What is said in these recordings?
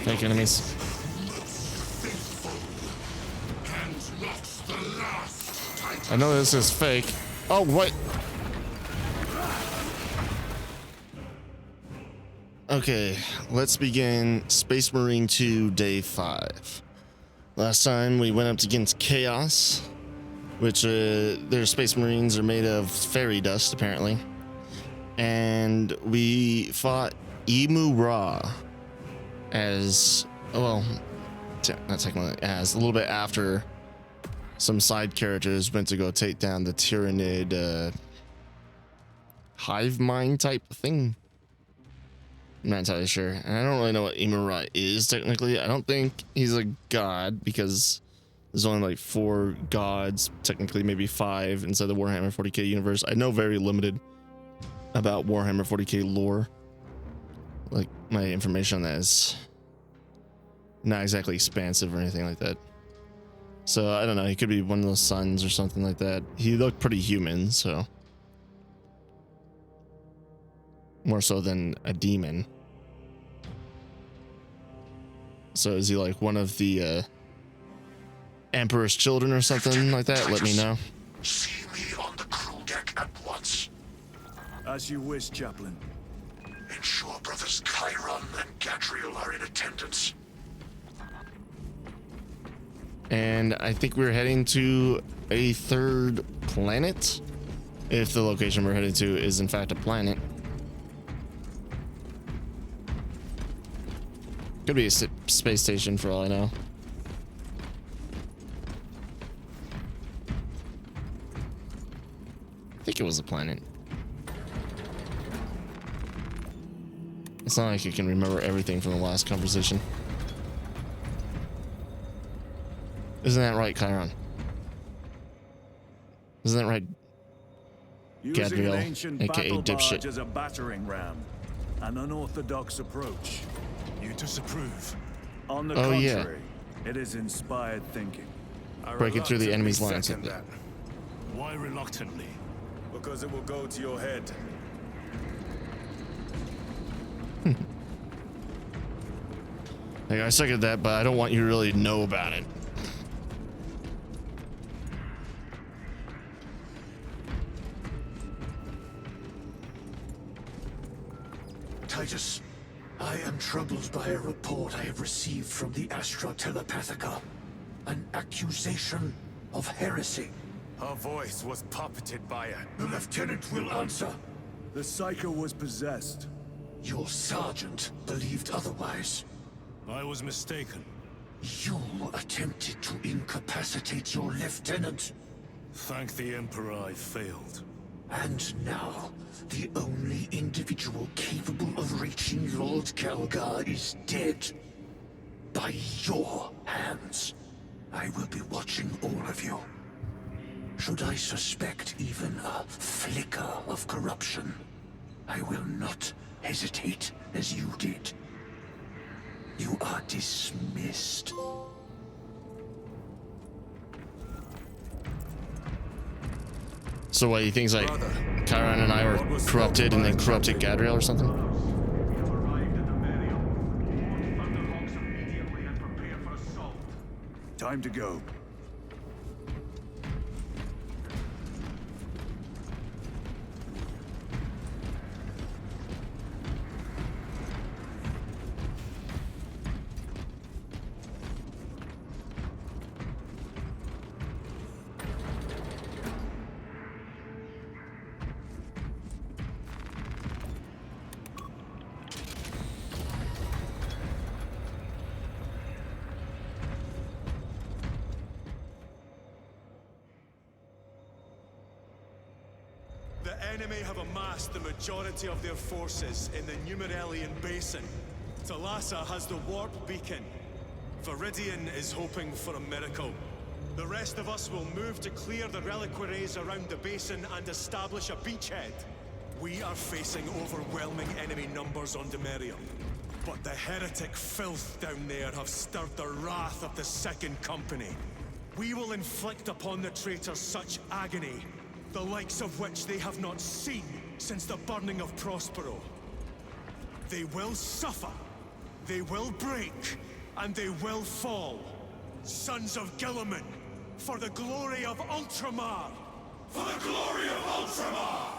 Fake enemies. I know this is fake. Oh, what? Okay, let's begin Space Marine 2 Day 5. Last time we went up against Chaos, which their Space Marines are made of fairy dust, apparently. And we fought Imurah as, well, not technically as, a little bit after some side characters went to go take down the Tyrannid hive mind type thing. I'm not entirely sure. And I don't really know what Imurah is technically. I don't think he's a god because there's only like 4 gods, technically maybe 5 inside the Warhammer 40K universe. I know very limited about Warhammer 40K lore. Like, my information on that is not exactly expansive or anything like that. So I don't know, he could be one of those sons or something like that. He looked pretty human, so more so than a demon. So is he like one of the Emperor's children or something like that? Let me know. See me on the crew deck at once. As you wish, Chaplain. Ensure brothers Chiron and Gadriel are in attendance. And I think we're heading to a 3rd planet, if the location we're heading to is in fact a planet. Could be a space station for all I know. I think it was a planet. It's not like you can remember everything from the last conversation. Isn't that right, Chiron? Isn't that right, Using Gadriel, an ancient aka battle dipshit? barge as a battering ram, an unorthodox approach. You disapprove? On the Oh, contrary, it is inspired thinking. Breaking through the enemy's lines. Second that. Why reluctantly? Because it will go to your head. Like, I second that, but I don't want you to really know about it. Titus, I am troubled by a report I have received from the Astra Telepathica. An accusation of heresy. Her voice was puppeted by a... The lieutenant will answer. The Psycho was possessed. Your sergeant believed otherwise. I was mistaken. You attempted to incapacitate your lieutenant. Thank the Emperor I failed. And now, the only individual capable of reaching Lord Calgar is dead. By your hands. I will be watching all of you. Should I suspect even a flicker of corruption, I will not hesitate as you did. You are dismissed. So what, he thinks like Chiron and I were corrupted and then corrupted Gadriel or something? Time to go. The enemy have amassed the majority of their forces in the Numeralian Basin. Thalassa has the warp beacon. Viridian is hoping for a miracle. The rest of us will move to clear the reliquaries around the basin and establish a beachhead. We are facing overwhelming enemy numbers on Demerium. But the heretic filth down there have stirred the wrath of the Second Company. We will inflict upon the traitors such agony, the likes of which they have not seen since the burning of Prospero. They will suffer, They will break, and they will fall. Sons of Gilliman, for the glory of Ultramar! For the glory of Ultramar!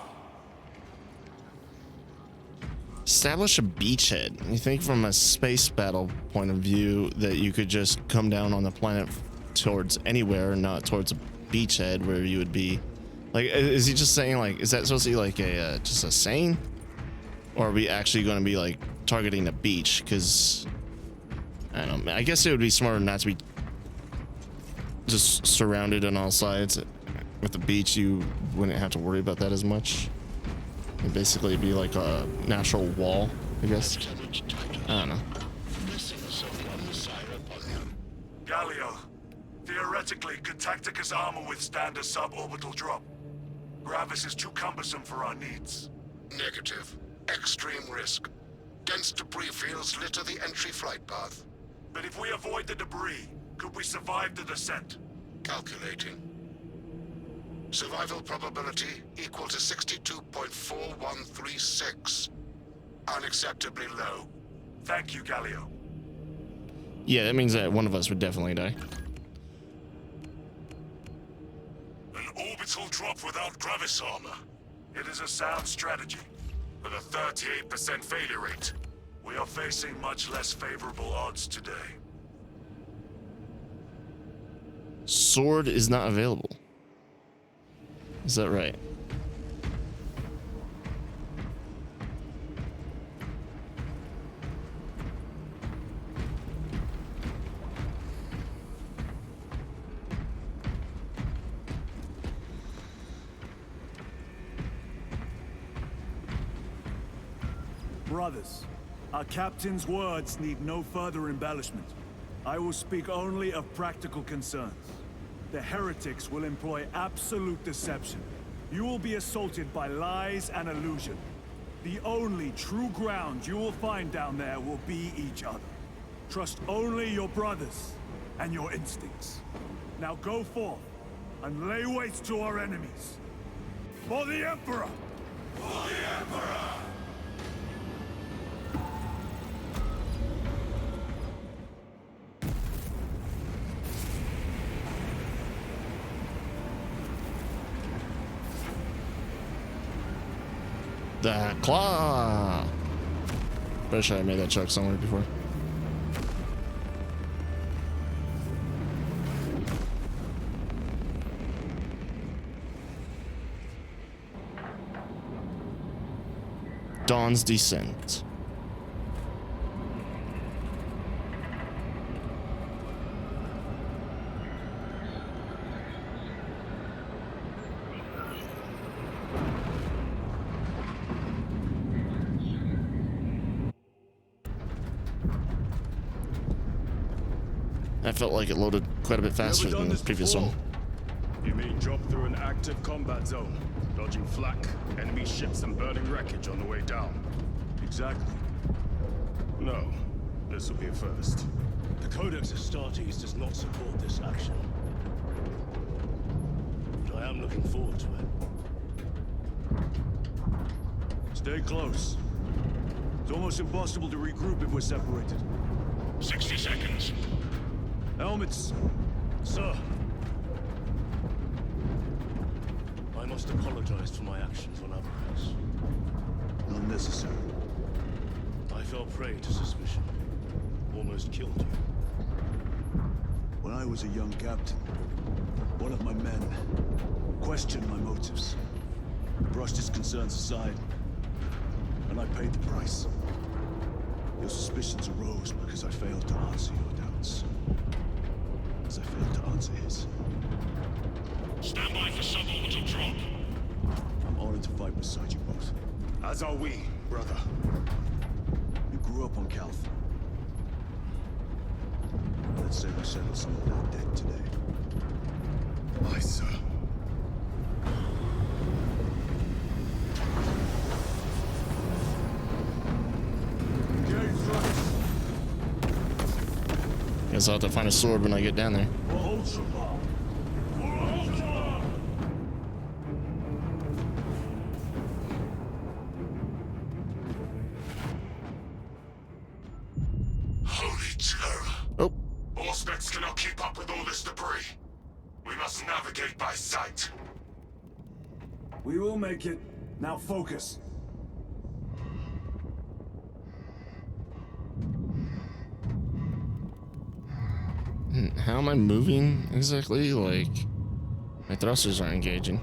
Establish a beachhead. You think from a space battle point of view that you could just come down on the planet towards anywhere, not towards a beachhead where you would be. Like, is he just saying, like, is that supposed to be like a just a saying, or are we actually going to be like targeting a beach? Because I don't know. I guess it would be smarter not to be just surrounded on all sides. With the beach, you wouldn't have to worry about that as much. It'd basically be like a natural wall, I guess. I don't know. Galio, theoretically, could Tacticus armor withstand a suborbital drop? Gravis is too cumbersome for our needs. Negative. Extreme risk. Dense debris fields litter the entry flight path. But if we avoid the debris, could we survive the descent? Calculating. Survival probability equal to 62.4136. Unacceptably low. Thank you, Galio. Yeah, that means that one of us would definitely die. An orbital drop without Gravis armor. It is a sound strategy, with a 38% failure rate. We are facing much less favorable odds today. Sword is not available. Is that right? Brothers, our captain's words need no further embellishment. I will speak only of practical concerns. The heretics will employ absolute deception. You will be assaulted by lies and illusion. The only true ground you will find down there will be each other. Trust only your brothers and your instincts. Now go forth and lay waste to our enemies. For the Emperor! For the Emperor! The claw. Pretty sure I made that joke somewhere before. Dawn's Descent. I felt like it loaded quite a bit faster than the previous one. You mean drop through an active combat zone, dodging flak, enemy ships and burning wreckage on the way down? Exactly. No, this will be a first. The Codex Astartes does not support this action. But I am looking forward to it. Stay close. It's almost impossible to regroup if we're separated. 60 seconds. Helmets! Sir! I must apologize for my actions on Aberrants. Unnecessary. I fell prey to suspicion. Almost killed you. When I was a young captain, one of my men questioned my motives, brushed his concerns aside, and I paid the price. Your suspicions arose because I failed to answer your doubts. As I failed to answer his. Stand by for suborbital drop. I'm honored to fight beside you both. As are we, brother. You grew up on Calth. Let's say we settled some of that debt today. Aye, sir. Guess I'll have to find a sword when I get down there. terror. Oh, All specs cannot keep up with all this debris. We must navigate by sight. We will make it. Now focus. how am I moving exactly? Like, my thrusters aren't engaging.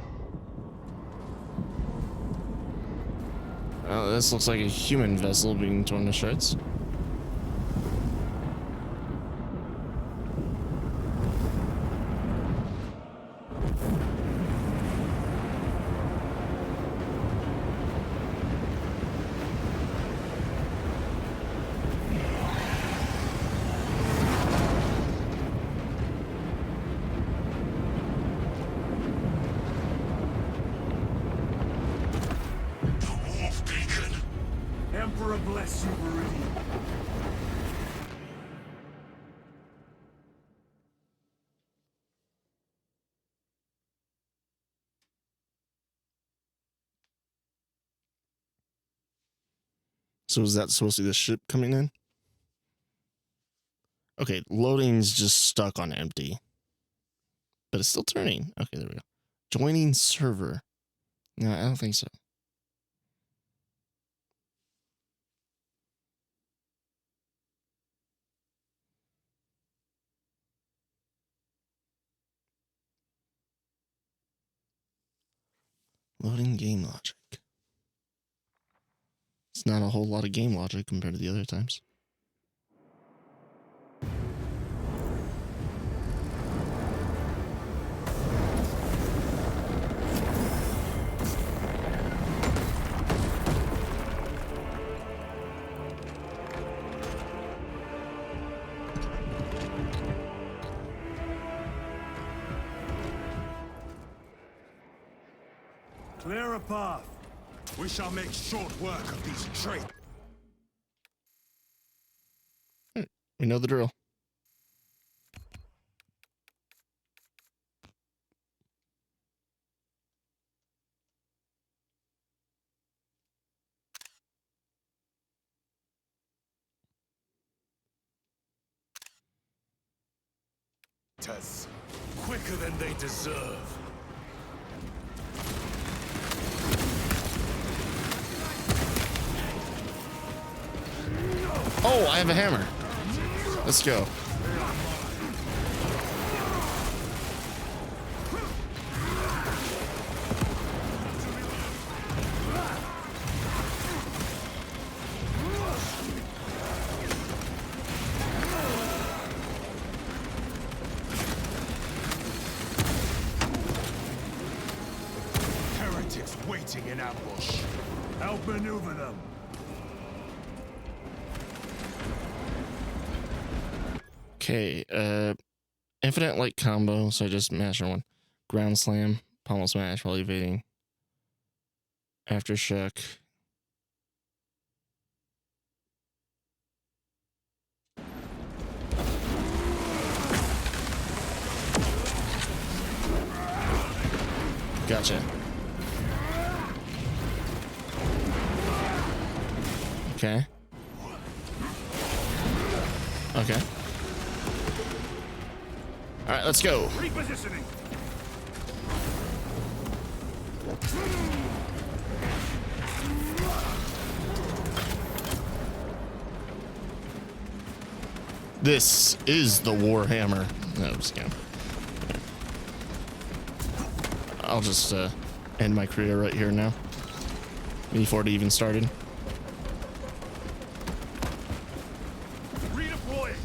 Oh, this looks like a human vessel being torn to shreds. Emperor bless you, Meridian. So is that supposed to be the ship coming in? Okay, loading's just stuck on empty. But it's still turning. Okay, there we go. Joining server. No, I don't think so. Loading game logic. It's not a whole lot of game logic compared to the other times. Clear a path. We shall make short work of these traitors. We know the drill. Quicker than they deserve. Oh, I have a hammer. Let's go. Heretics waiting in ambush. Help maneuver them. Okay, infinite light combo, so I just mash one. Ground slam, pommel smash while evading. Aftershock. Gotcha. Okay. Okay. All right, let's go. Repositioning. This is the Warhammer. No, I'm just kidding. I'll just end my career right here now. Before it even started. Redeploying.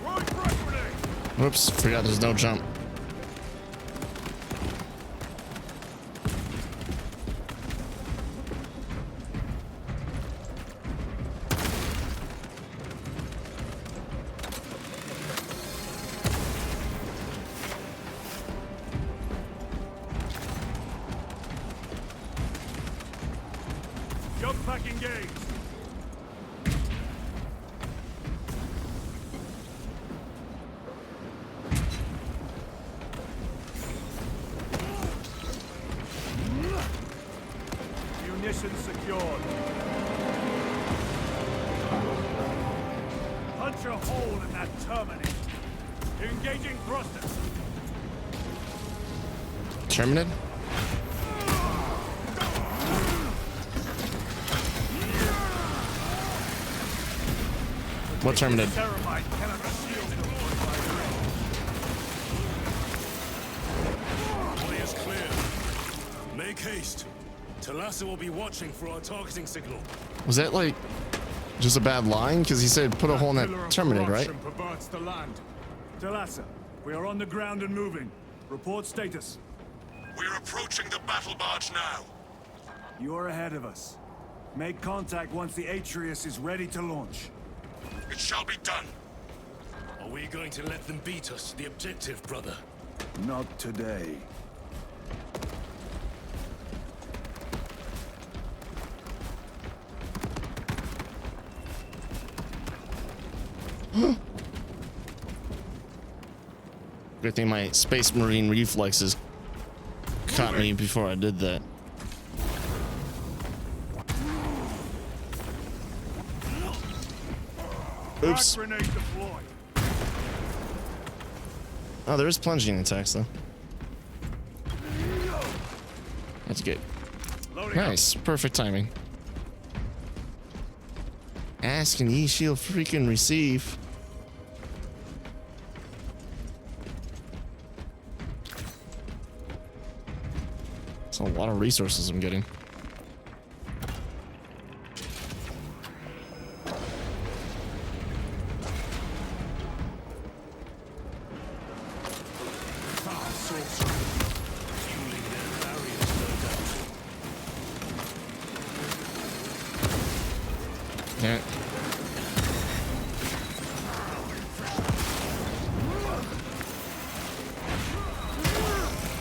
Throwing frag grenade. Whoops, forgot there's no jump. Jump pack engaged. Mission secured. Punch a hole in that terminate. Engaging thrusters. Terminate? What terminate? Ceramite cannot shield the void by Way is clear. Make haste. Talassa will be watching for our targeting signal. Was that like just a bad line? Because he said put a hole in that terminate, right? Perverts the land. Talassa, we are on the ground and moving. Report status. We're approaching the battle barge now. You are ahead of us. Make contact once the Atreus is ready to launch. It shall be done. Are we going to let them beat us to the objective, brother? Not today. Good thing my Space Marine reflexes caught me before I did that. Oops. Grenade deployed. Oh, there is plunging attacks though. That's good. Nice, perfect timing. Ask and ye shall freaking receive. That's a lot of resources I'm getting. Yeah.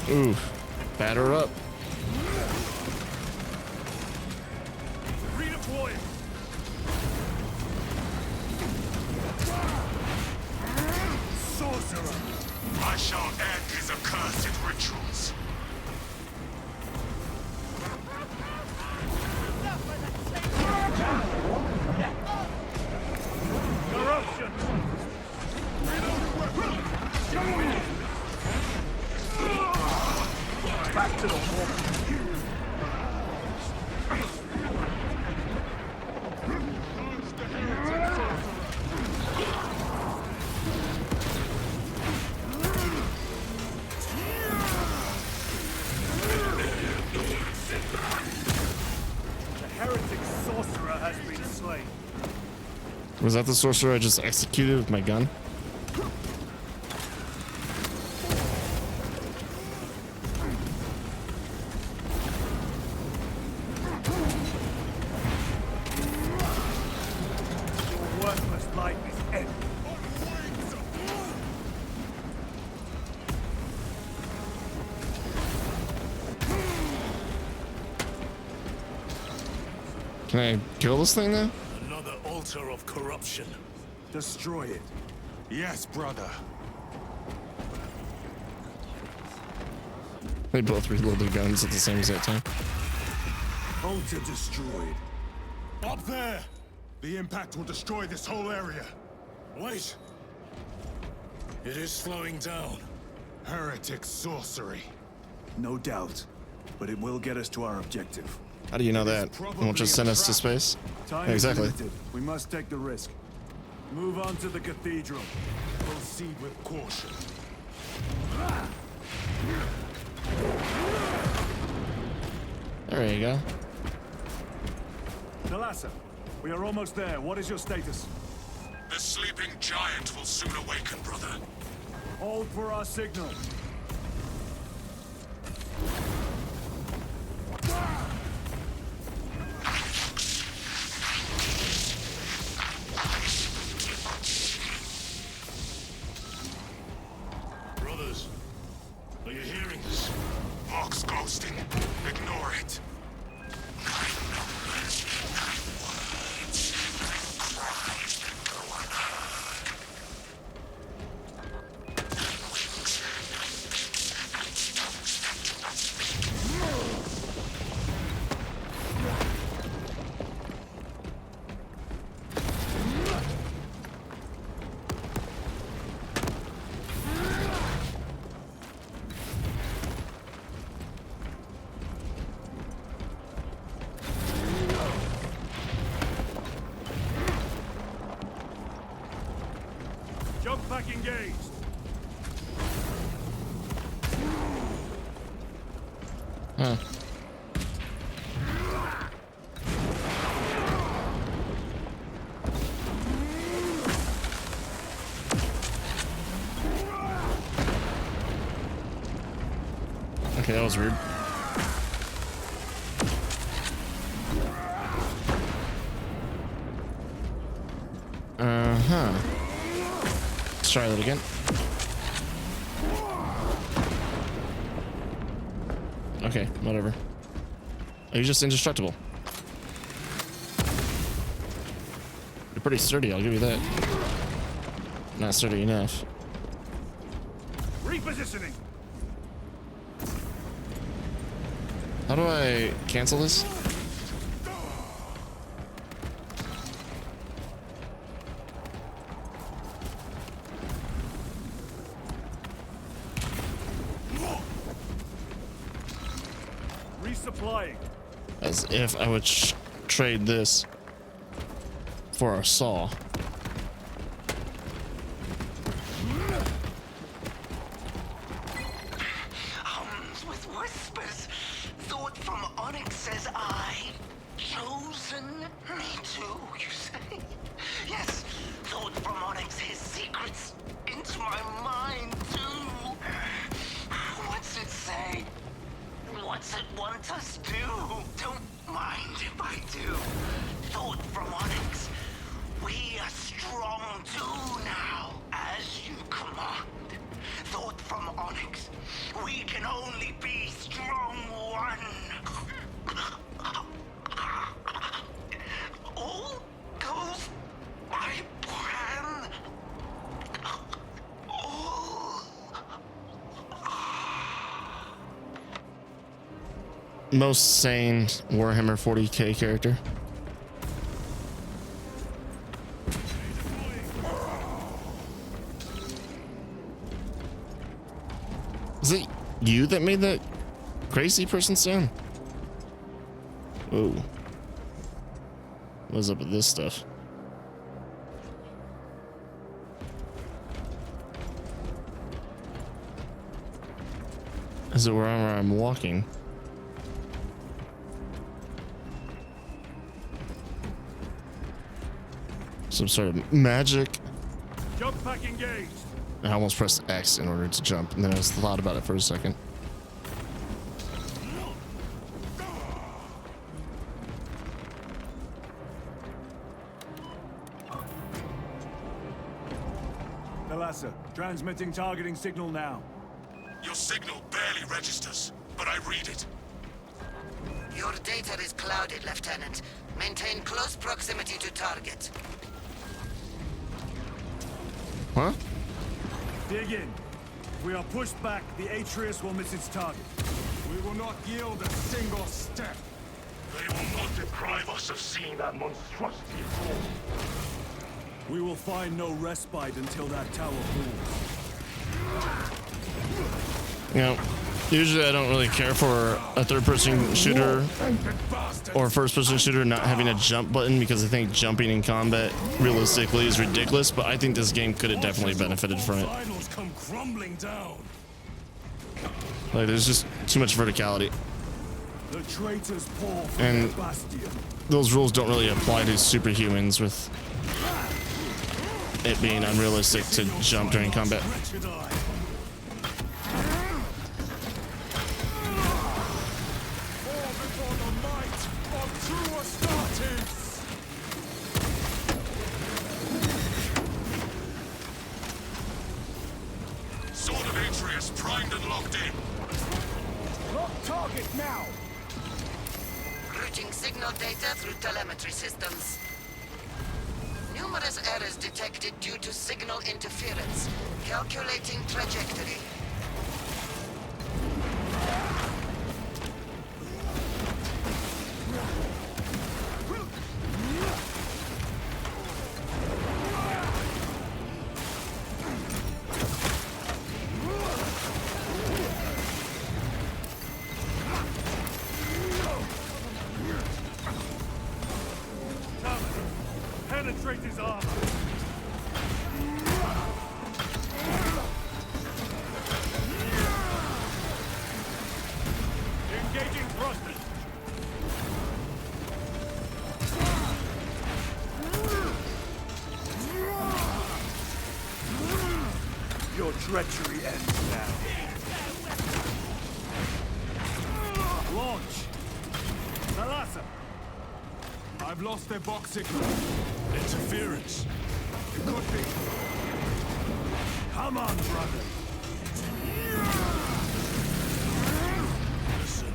Ooh, batter up. Redeploy. Sorcerer. I shall end his accursed rituals. Corruption. Back to the wall. The heretic sorcerer has been slain. Was that the sorcerer I just executed with my gun? Your worthless life is ended. Can I kill this thing now? Another altar of corruption. Destroy it. Yes, brother. They both reload their guns at the same exact time. Altar destroyed. Up there! The impact will destroy this whole area. Wait! It is slowing down. Heretic sorcery. No doubt. But it will get us to our objective. How do you know that? It won't just send us to space? Time Yeah, exactly. is limited. We must take the risk. Move on to the cathedral. Proceed with caution. There you go. Talassa, we are almost there. What is your status? The sleeping giant will soon awaken, brother. Hold for our signal. Brothers, are you hearing this? Vox ghosting. Ignore it. Huh. Okay, that was weird. Uh-huh. Let's try that again. Okay, whatever. You're just indestructible. You're pretty sturdy, I'll give you that. Not sturdy enough. Repositioning. How do I cancel this? Resupplying. As if I would trade this for a saw. With whispers, thought from Onyx says I. Chosen me too, you say? Yes, thought from Onyx his secrets into my mind too. What's it say? What's it want us to do? Don't mind if I do. Thought from Onyx, we are strong too now, as you command. Thought from Onyx, we can only be strong one. All goes by plan. All. Most sane Warhammer 40K character. Is it you that made that crazy person sound? Whoa. What's up with this stuff? Is it wherever I'm walking? Some sort of magic? Jump pack engaged. I almost pressed X in order to jump, and then I just thought about it for a second. Thalassa, transmitting targeting signal now. Your signal barely registers, but I read it. Your data is clouded, Lieutenant. Maintain close proximity to target. Huh? Dig in. If we are pushed back, the Atreus will miss its target. We will not yield a single step. They will not deprive us of seeing that monstrosity fall. We will find no respite until that tower falls. You know, usually I don't really care for a third-person shooter or first-person shooter not having a jump button, because I think jumping in combat realistically is ridiculous, but I think this game could have definitely benefited from it. Finals come crumbling down. Like, there's just too much verticality, The traitors pour from and the bastion. those rules don't really apply to superhumans, with it being unrealistic to jump during combat. Wretched eye. Fall before the might of true Astartes! Sword of Atreus primed and locked in. Lock target now! Routing signal data through telemetry systems. Numerous errors detected due to signal interference. Calculating trajectory. Penetrate his armor. treachery ends now. Launch! Thalassa! I've lost their box signal. Interference. It could be. Come on, brother! Listen.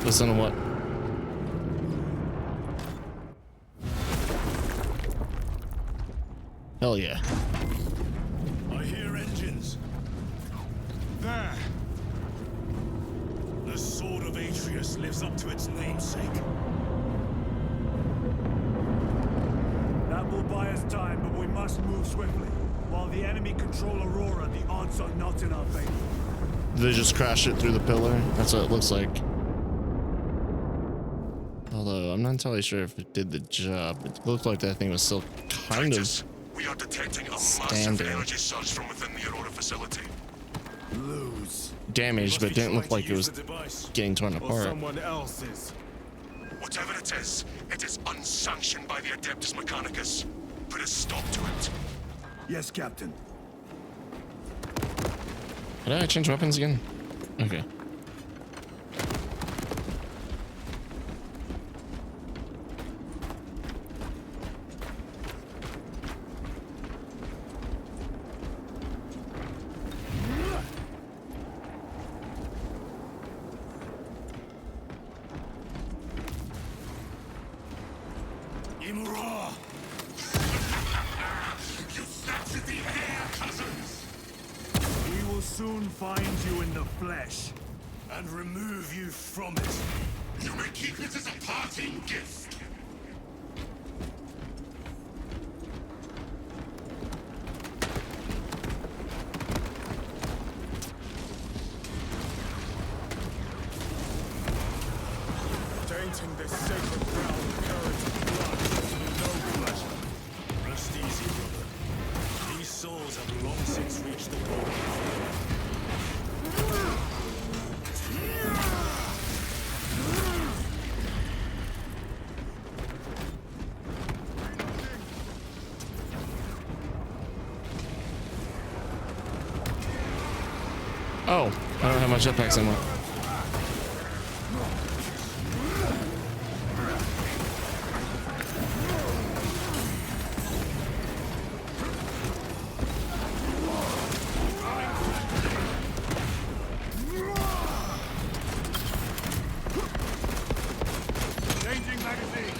Listen to what? Hell yeah. I hear engines. There. The sword of Atreus lives up to its namesake. That will buy us time, but we must move swiftly. While the enemy control Aurora, the odds are not in our favor. Did they just crash it through the pillar? That's what it looks like. Although I'm not entirely sure if it did the job. It looked like that thing was still kind Titus, of we are detecting a massive standing. energy surge from within the Aurora facility. Lose. damaged, but it didn't look like it was getting torn Or apart. someone else's. Whatever it is unsanctioned by the Adeptus Mechanicus. Put a stop to it. Yes, Captain. Did I change weapons again? Okay. Imurah! You captured the air, cousins! We will soon find you in the flesh. And remove you from it. You may keep it as a parting gift. Tainting this sacred ground with currents of blood gives me no pleasure. Rest easy, brother. These souls have long since reached the goal. Oh, I don't have my jetpacks anymore. Changing magazine.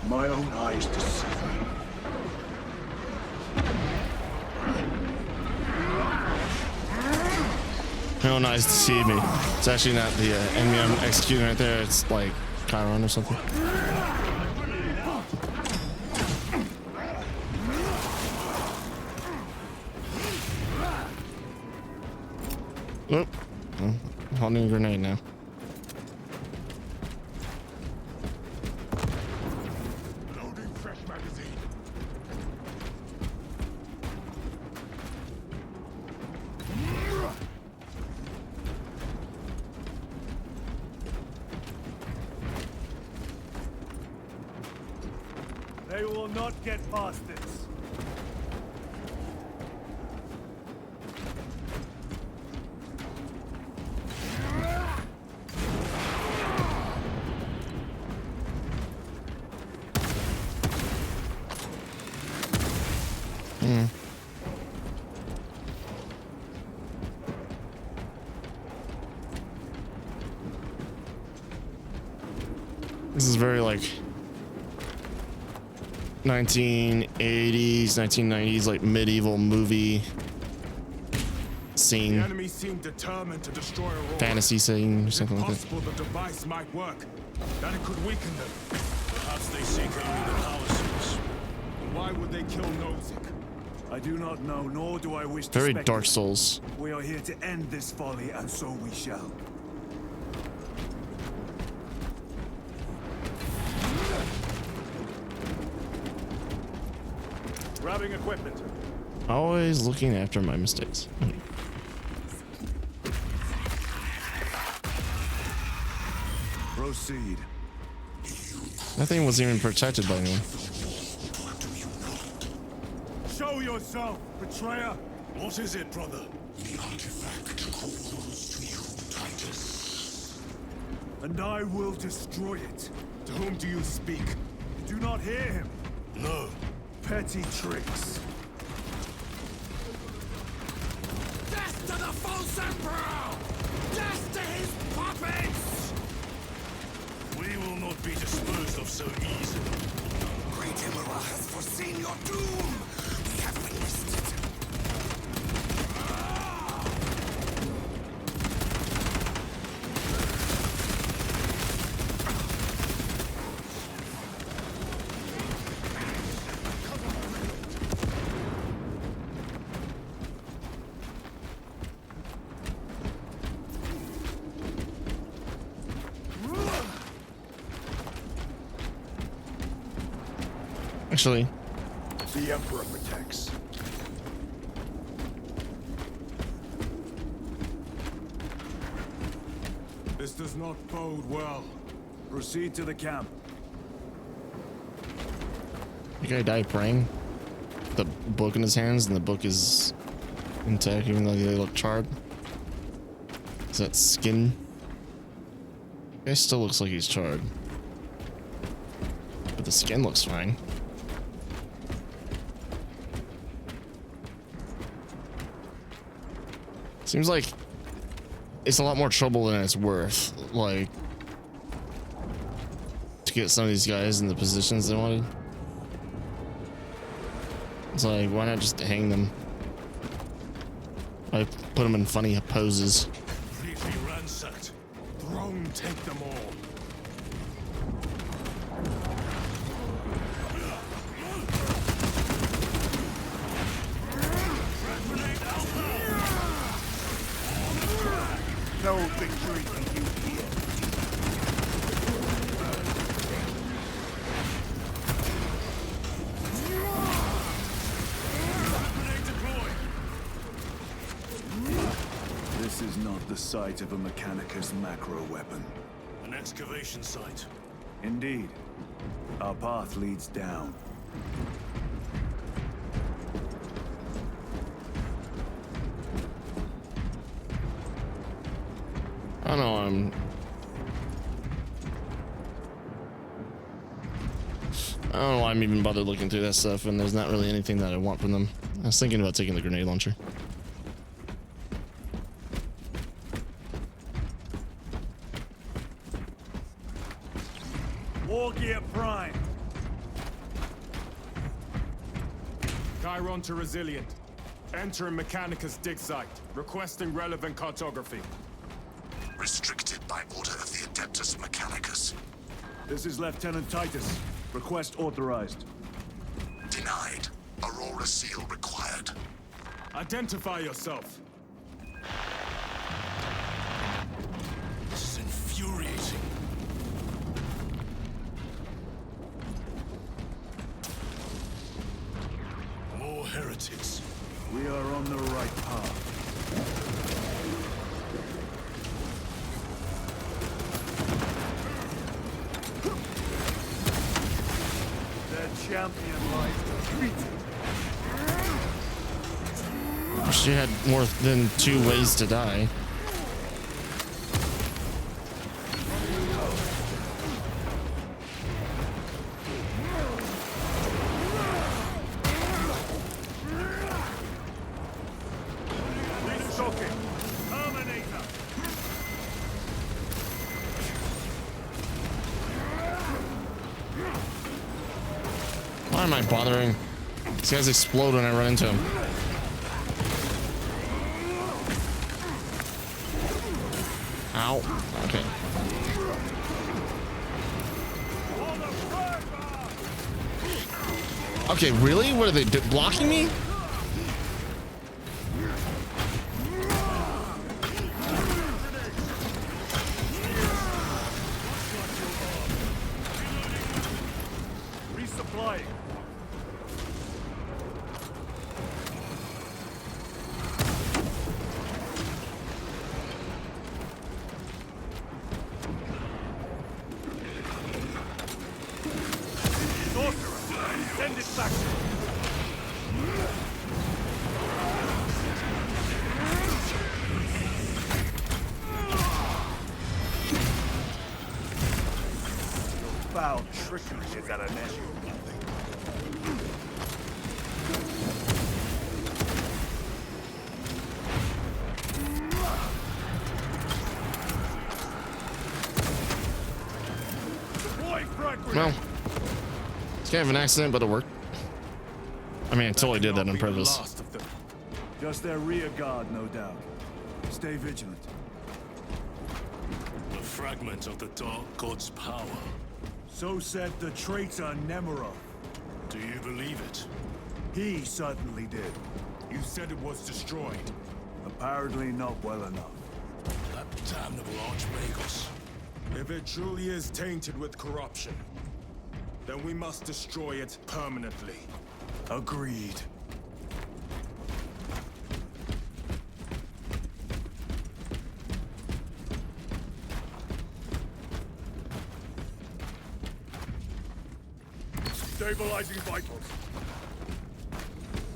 My own eyes deceive me. No, nice to see me. It's actually not the enemy I'm executing right there. It's like Chiron or something. Oop. Oh, holding a grenade now. Loading fresh magazine. They will not get past this. This is very like 1980s, 1990s, like medieval movie The scene, enemy seemed determined to destroy Aurora. fantasy scene or Is it something like that. possible the device might work? That it could weaken them. Perhaps they seek only the power source. Why would they kill Nozick? I do not know, nor do I wish to Very speculate. Dark Souls. We are here to end this folly, and so we shall. Grabbing equipment. Always looking after my mistakes. Proceed. That thing wasn't even protected by anyone. Show yourself, betrayer! What is it, brother? The artifact calls to you, Titus. And I will destroy it. To whom do you speak? You do not hear him. No. Petty tricks. Death to the false emperor! Death to his puppets! We will not be disposed of so easily. Great Imurah has foreseen your doom. We have witnessed it. Actually, The Emperor protects. This does not bode well. Proceed to the camp. the guy died praying. The book in his hands, and the book is intact, even though they look charred. Is that skin? Guy still looks like he's charred, but the skin looks fine. Seems like it's a lot more trouble than it's worth, like, to get some of these guys in the positions they wanted. It's like, why not just hang them? I put them in funny poses. Completely ransacked. Throne take them all. No victory for you here. This is not the site of a Mechanicus macro weapon. An excavation site. Indeed. Our path leads down. I don't know, I don't know why I'm even bothered looking through that stuff, and there's not really anything that I want from them. I was thinking about taking the grenade launcher. War gear prime. Chiron to Resilient. Entering Mechanicus dig site. Requesting relevant cartography. Restricted by order of the Adeptus Mechanicus. This is Lieutenant Titus. Request authorized. Denied. Aurora seal required. Identify yourself. This is infuriating. More heretics. We are on the right path. Their champion lies defeated. She had more than 2 ways to die. Why am I bothering? These guys explode when I run into them. Ow. Okay. Okay, really? What are they blocking me? Resupplying. Sorcerer, send it back. vile trickery is at an end. Well, it's kind of an accident, but it worked. I mean, I totally did that on purpose. Just their rear guard, no doubt. Stay vigilant. A fragment of the Dark God's power. So said the traitor Imurah. Do you believe it? He certainly did. You said it was destroyed. Apparently not well enough. That damnable Archmagos. If it truly is tainted with corruption, then we must destroy it permanently. Agreed. Stabilizing vitals.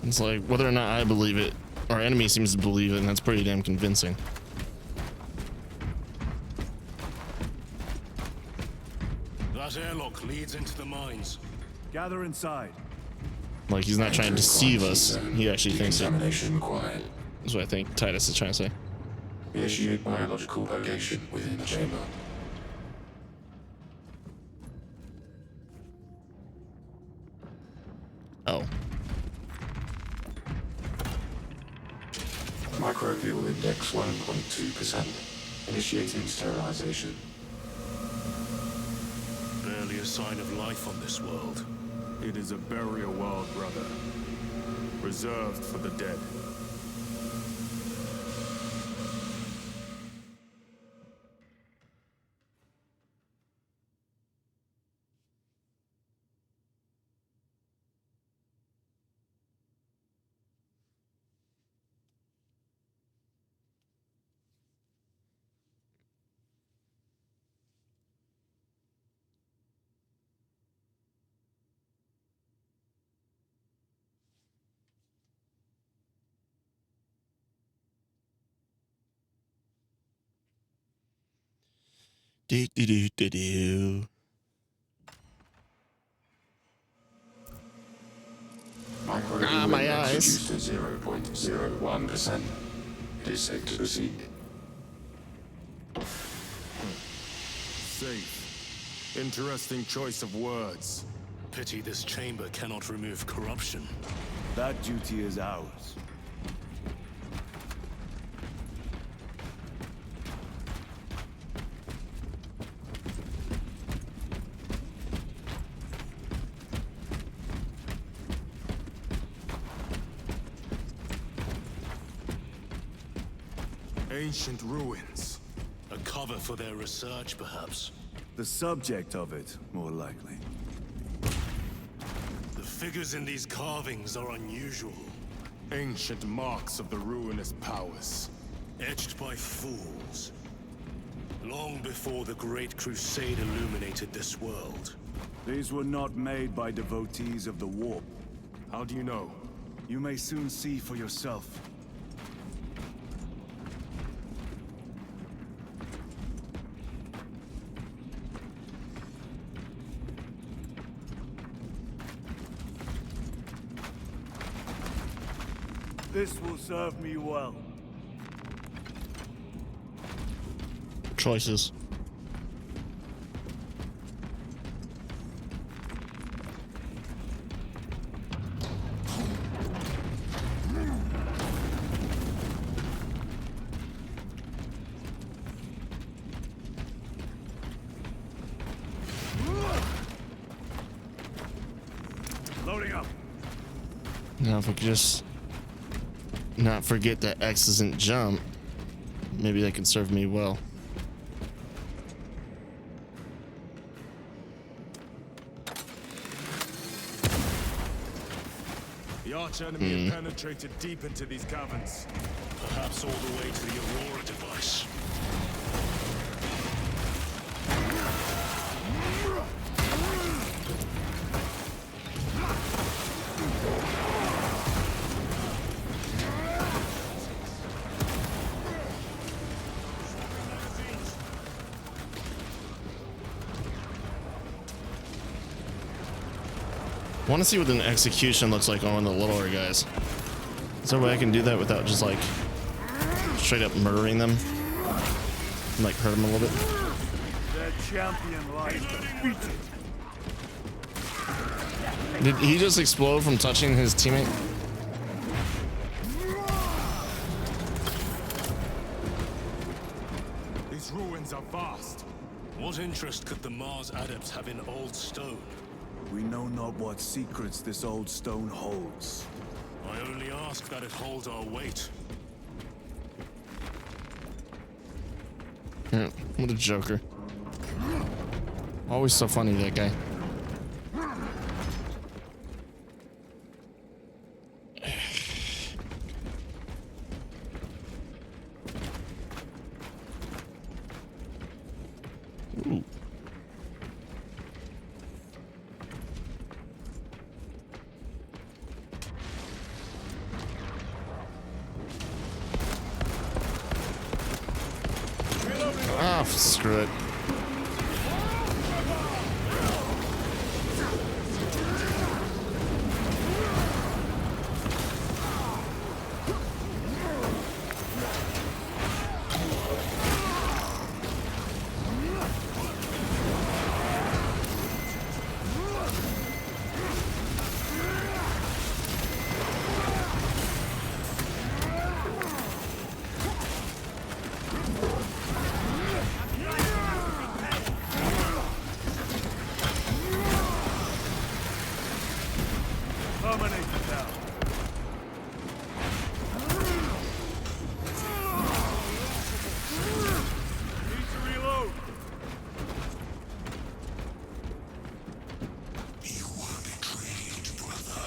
It's like, whether or not I believe it, our enemy seems to believe it, and that's pretty damn convincing. That airlock leads into the mines. Gather inside. Like, he's not trying to deceive us. He actually thinks it. Decontamination required. That's what I think Titus is trying to say. Initiate biological purgation within the chamber. Oh. Microbial index 1.2%. Initiating sterilization. Barely a sign of life on this world. It is a burial world, brother. Reserved for the dead. Do, do, do, do, do. Microbial my index eyes. reduced to 0.01%. It is safe to proceed. Safe. Interesting choice of words. Pity this chamber cannot remove corruption. That duty is ours. Ancient ruins. A cover for their research, perhaps. The subject of it, more likely. The figures in these carvings are unusual. Ancient marks of the ruinous powers. Etched by fools. Long before the Great Crusade illuminated this world. These were not made by devotees of the warp. How do you know? You may soon see for yourself. This will serve me well. Choices. Loading up. Now if we could just not forget that X isn't jump, maybe that could serve me well. The arch enemy have penetrated deep into these caverns. Perhaps all the way to the Aurora device. I want to see what an execution looks like on one of the littler guys. Is there a way I can do that without just like straight up murdering them? And, like hurt them a little bit? Their champion lies defeated. Did he just explode from touching his teammate? These ruins are vast. What interest could the Mars adepts have in old stone? We know not what secrets this old stone holds. I only ask that it holds our weight. Yeah, what a joker. Always so funny, that guy. Ooh. Ah, screw it. Terminated now. Need to reload. You were betrayed, brother.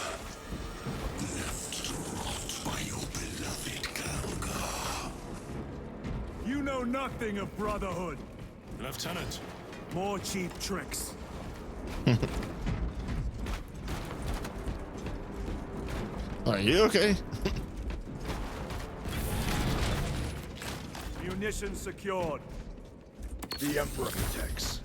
Left to rot by your beloved Kalgar. You know nothing of brotherhood. Lieutenant, More cheap tricks. Are you okay? Munitions secured. The Emperor protects.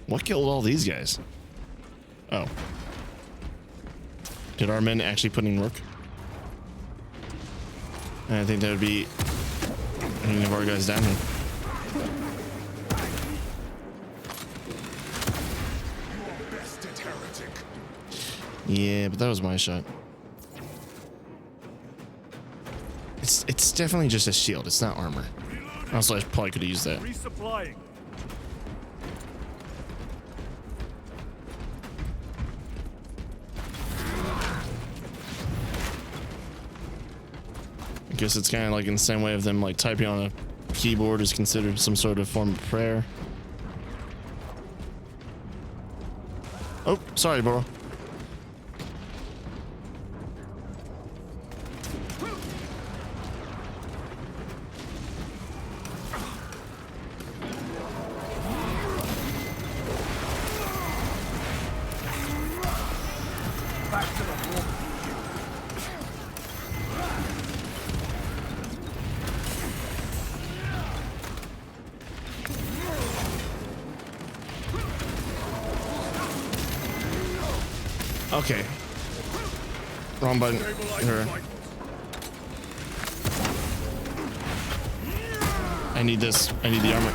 What killed all these guys? Oh. Did our men actually put in work? I think that would be any of our guys down here. Bested heretic. Yeah, but that was my shot. It's definitely just a shield. It's not armor. Also, I probably could have used that. Resupplying. I guess it's kind of like in the same way of them like typing on a keyboard is considered some sort of form of prayer. Oh, sorry, bro. Back to the war. Okay. Wrong button. Here. I need this. I need the armor.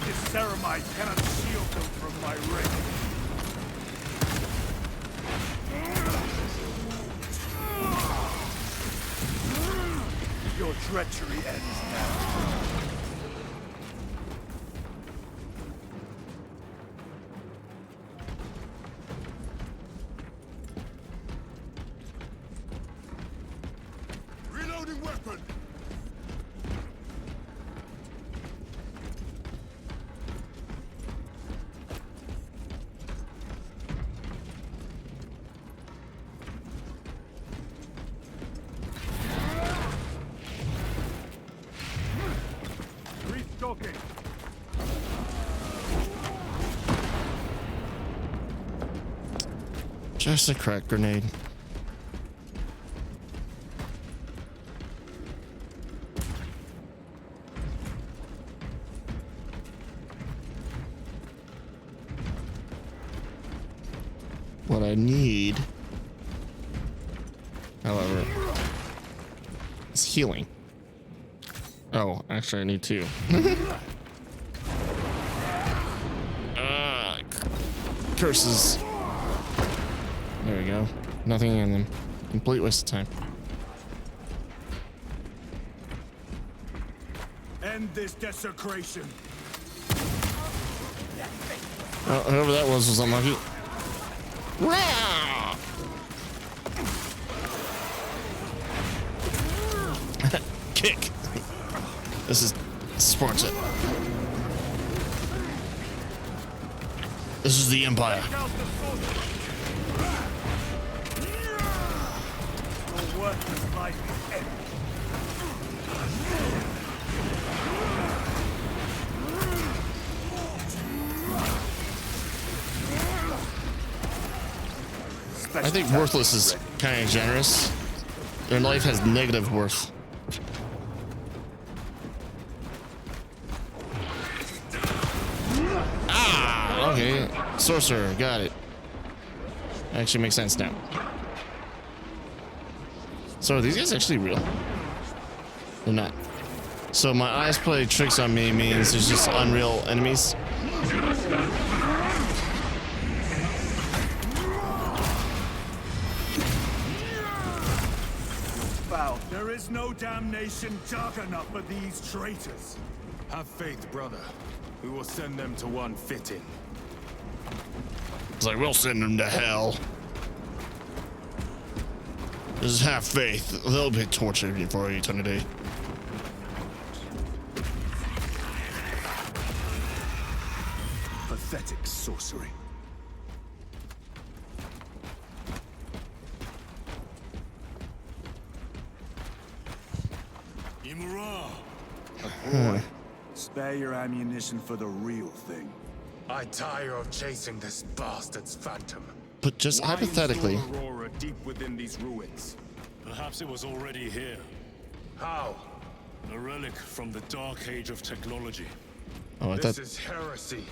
This ceramide cannot shield them from my ring. Your treachery ends now. Reloading weapon! talking. Just a crack grenade. What I need, however, is healing. Oh, actually I need two. Curses. There we go. Nothing in them. Complete waste of time. End this desecration. Well, whoever that was unlucky. Rah! Kick. This is Sparta. This is the Empire. Your worthless life is ended. I think worthless is kind of generous. Their life has negative worth. Ah, okay. Sorcerer, got it. Actually makes sense now. So are these guys actually real? They're not. So my eyes play tricks on me means there's just unreal enemies. There is no damnation dark enough for these traitors. Have faith, brother. We will send them to one fitting. It's like, we'll send them to hell. Just have faith. They'll be tortured for eternity. Pathetic sorcery. Imurah! Spare your ammunition for the real thing. I tire of chasing this bastard's phantom. But just Why hypothetically, install Aurora deep within these ruins? Perhaps it was already here. How? A relic from the dark age of technology. oh, I This thought is heresy.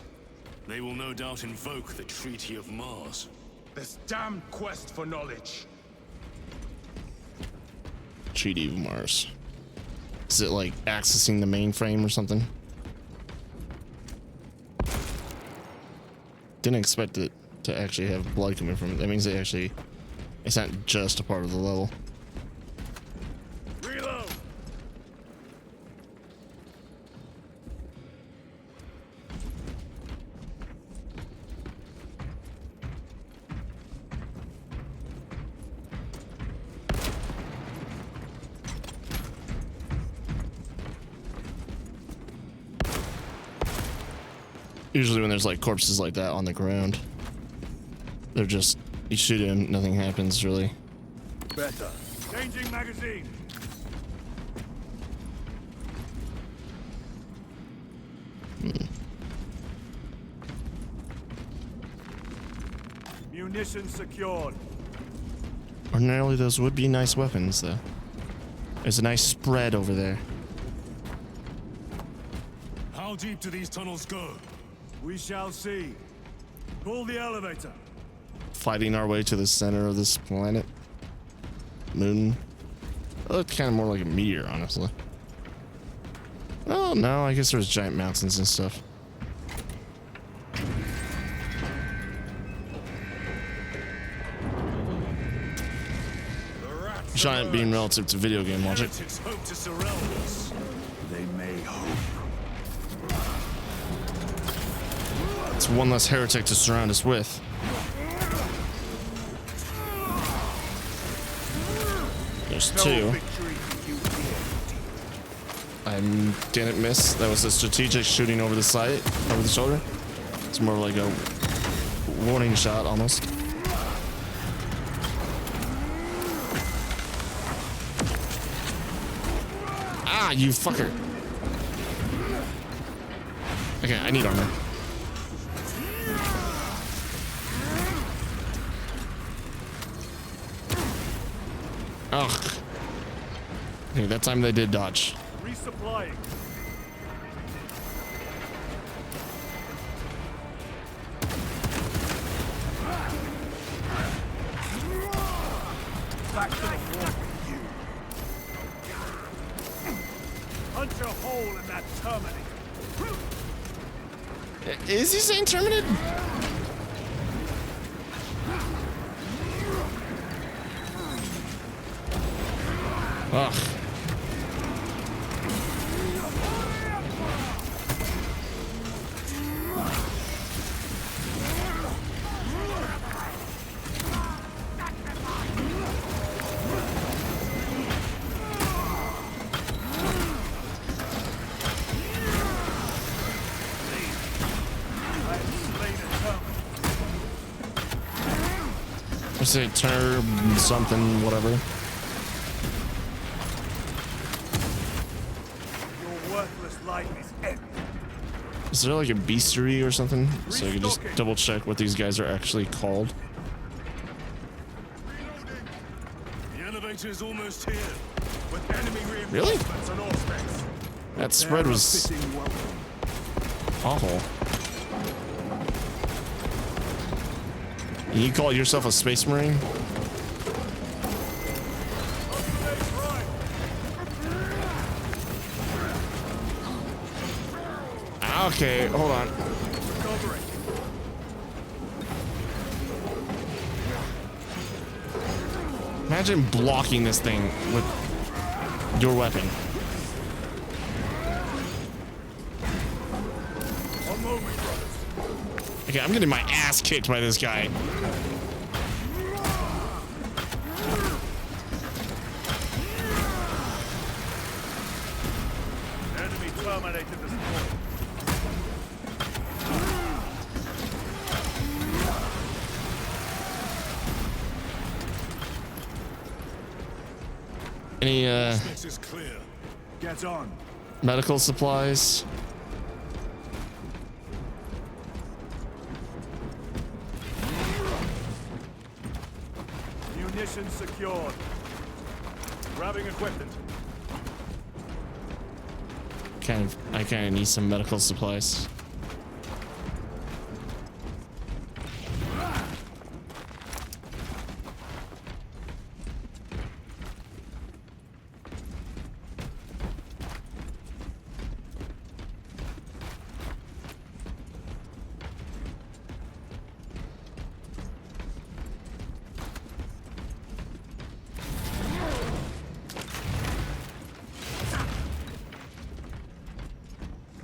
They will no doubt invoke the Treaty of Mars. This damn quest for knowledge. Treaty of Mars. Is it like accessing the mainframe or something? Didn't expect it to actually have blood coming from it. That means it actually, it's not just a part of the level. Reload! Usually when there's like corpses like that on the ground, they're just, you shoot him, nothing happens really. Better. Changing magazine. Munitions secured. Ordinarily those would be nice weapons though. There's a nice spread over there. How deep do these tunnels go? We shall see. Pull the elevator. Fighting our way to the center of this planet. Moon. It looked kind of more like a meteor, honestly. Oh no, I guess there's giant mountains and stuff. Giant being relative to video game logic. Heretics hope to surround us. They may hope. It's one less heretic to surround us with. There's two. I didn't miss. That was a strategic shooting over the side, over the shoulder. It's more like a warning shot almost. Ah, you fucker. Okay, I need armor. Ugh. Okay, that time they did dodge. Resupplying. Back to the wall, you. Punch a hole in that terminator. Is he saying terminated? Ugh. Let's say term something, whatever. Your worthless life is empty. Is there like a beastery or something? So I can just double check what these guys are actually called. The elevator is almost here. With enemy Really? reinforcements on all specs. That spread was awful. You call yourself a space marine? Okay, hold on. Imagine blocking this thing with your weapon. Okay, I'm getting my ass kicked by this guy. Enemy terminated this point. Any This is clear. Get on. medical supplies? Munitions secured. Grabbing equipment. I kind of need some medical supplies.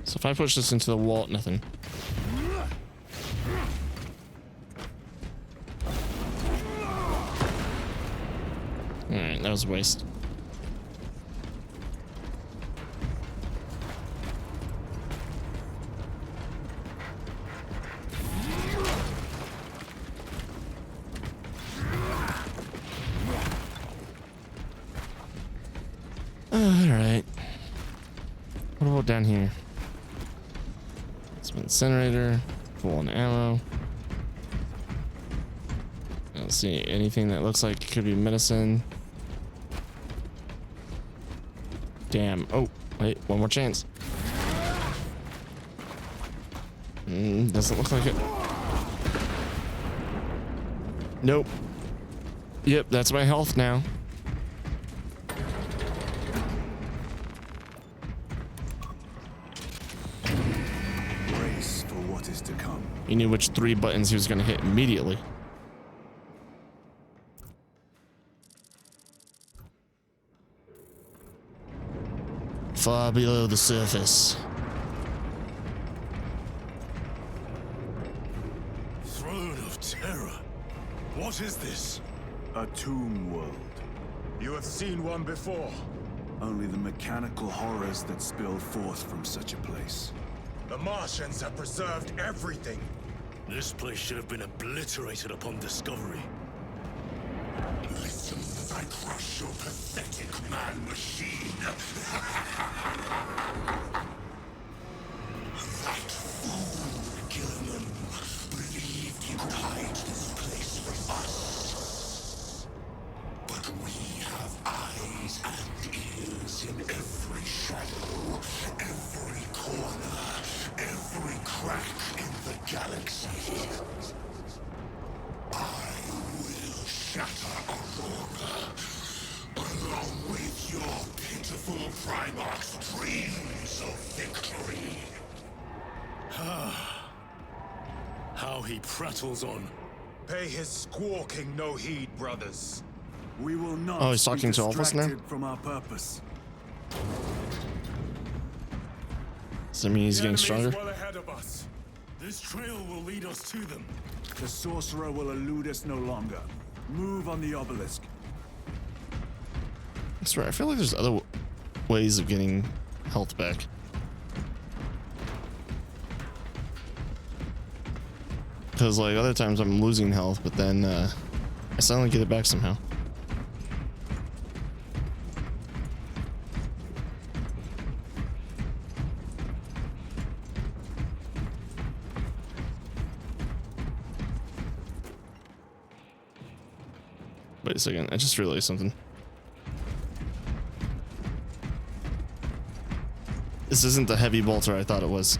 So if I push this into the wall, nothing. Alright, that was a waste. Alright. What about down here? Incinerator, full on ammo. I don't see anything that looks like it could be medicine. Damn. Oh, wait, one more chance. Doesn't look like it. Nope. Yep, that's my health now. He knew which 3 buttons he was going to hit immediately. Far below the surface. Throne of Terror. What is this? A tomb world. You have seen one before. Only the mechanical horrors that spill forth from such a place. The Martians have preserved everything. This place should have been obliterated upon discovery. Listen as I crush your pathetic man-machine. That Primarch's dreams of victory. How he prattles on. Pay his squawking no heed, brothers. We will not Oh, he's be talking to all of us now? distracted from our purpose. Does that mean he's getting stronger? Well ahead of us. This trail will lead us to them. The sorcerer will elude us no longer. Move on the obelisk. I swear, I feel like there's other ways of getting health back. Because like other times I'm losing health, but then I suddenly get it back somehow. Wait a second, I just realized something. This isn't the heavy bolter I thought it was.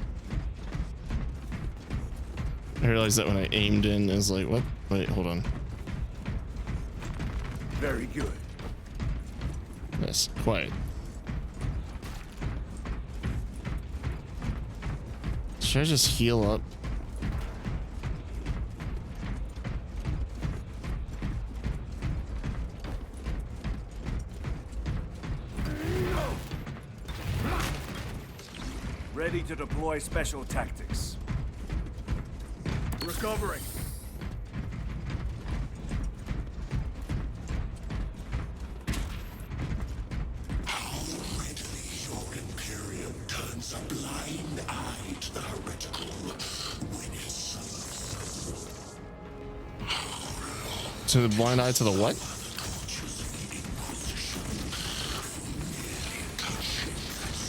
I realized that when I aimed in, I was like, what? Wait, hold on. Very good. Yes, quiet. Should I just heal up? Ready to deploy special tactics. Recovering. How readily your Imperium turns a blind eye to the heretical when it serves. To the blind eye to the what? Cultures of the Inquisition merely touching that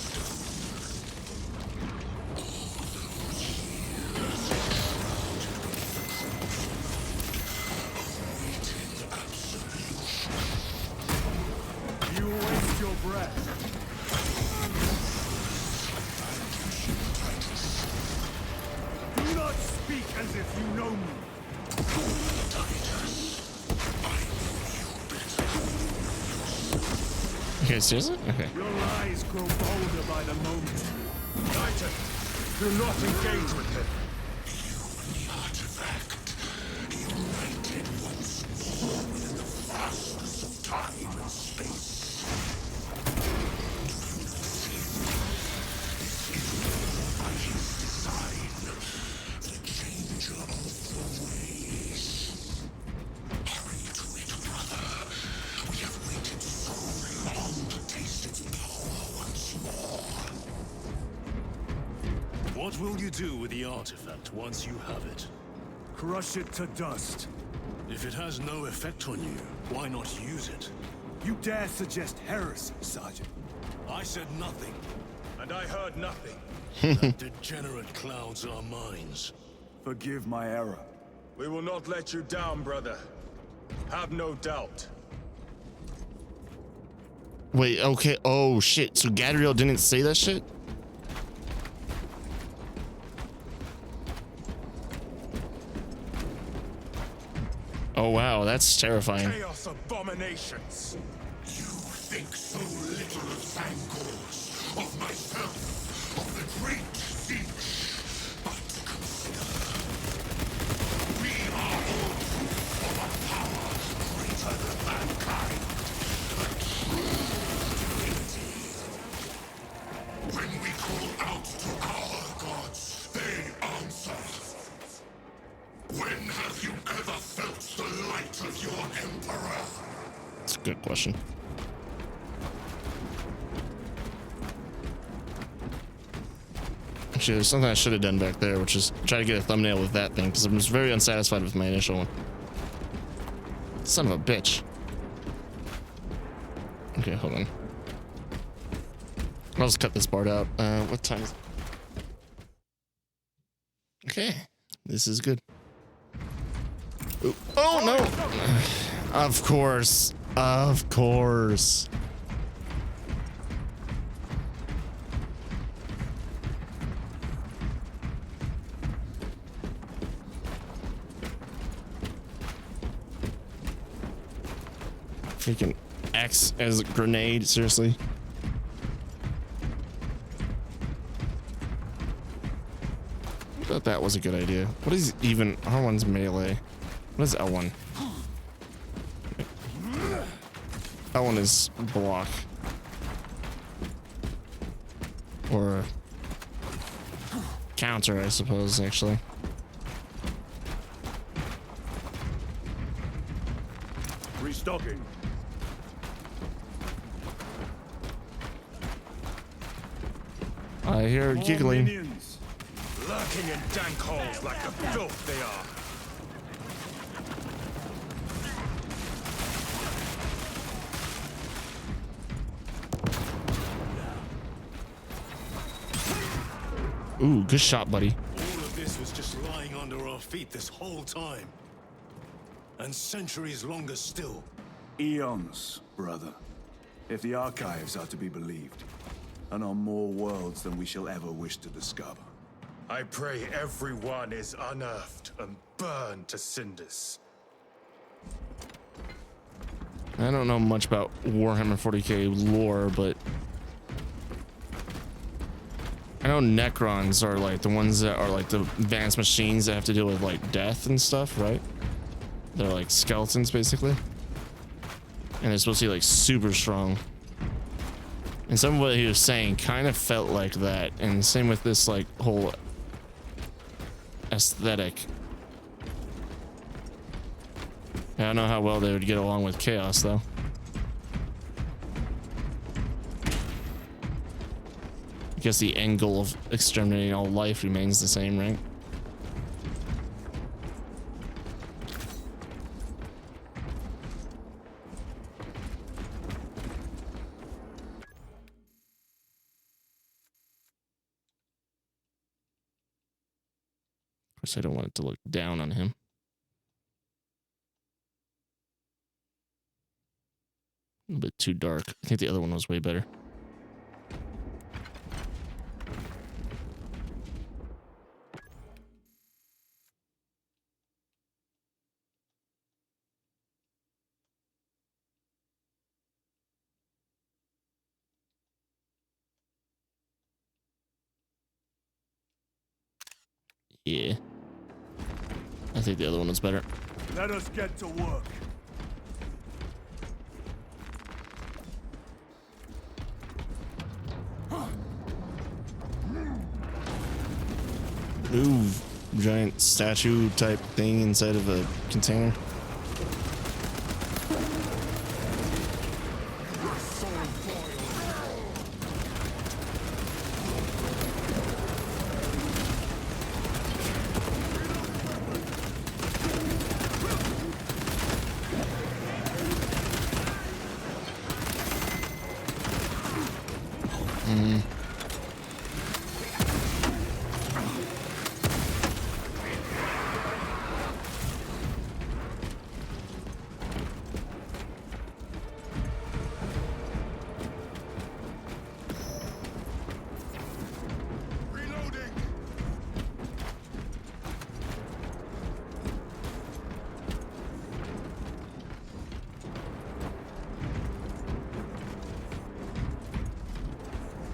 You waste your breath. Do not speak as if you know me. Okay, seriously? Okay. Your lies grow bolder by the moment. Titus, do not engage with him. the artifact united once more within the vastness of time and space. Do you not feel this is by his design, the changer of the ways? Hurry to it, brother. We have waited so long to taste its power once more. What will you do with the artifact once you have it? Crush it to dust. If it has no effect on you, why not use it? You dare suggest heresy, Sergeant? I said nothing. And I heard nothing. That degenerate clouds our minds. Forgive my error. We will not let you down, brother. Have no doubt. Wait, okay. Oh shit. So Gadriel didn't say that shit? Oh wow, that's terrifying. Chaos abominations. You think so little of Zangors, of myself, of the great siege. But consider, we are all proof of a power greater than mankind, a true divinity. When we call out to our gods, they answer. When have you ever felt the light of your Emperor? That's a good question. Actually, there's something I should have done back there, which is try to get a thumbnail with that thing, because I was very unsatisfied with my initial one. Son of a bitch. Okay, hold on. I'll just cut this part out. What time is it? Okay, this is good. Ooh. Oh no! Of course. Of course. Freaking X as a grenade, seriously. I thought that was a good idea. What is even R1's melee? What is L1? L1 is block. Or counter, I suppose, actually. Restocking. I hear More giggling. minions. Lurking in dank holes like the filth they are. Ooh, good shot, buddy. All of this was just lying under our feet this whole time. And centuries longer still. Eons, brother. If the archives are to be believed. And on more worlds than we shall ever wish to discover. I pray everyone is unearthed and burned to cinders. I don't know much about Warhammer 40K lore, but I know Necrons are like the ones that are like the advanced machines that have to deal with like death and stuff, right? They're like skeletons basically. And they're supposed to be like super strong. And some of what he was saying kind of felt like that. And same with this like whole aesthetic. I don't know how well they would get along with chaos though. I guess the end goal of exterminating all life remains the same, right? Of course, I don't want it to look down on him. A little bit too dark. I think the other one was way better. Yeah. I think the other one was better. Let us get to work. Ooh, giant statue type thing inside of a container.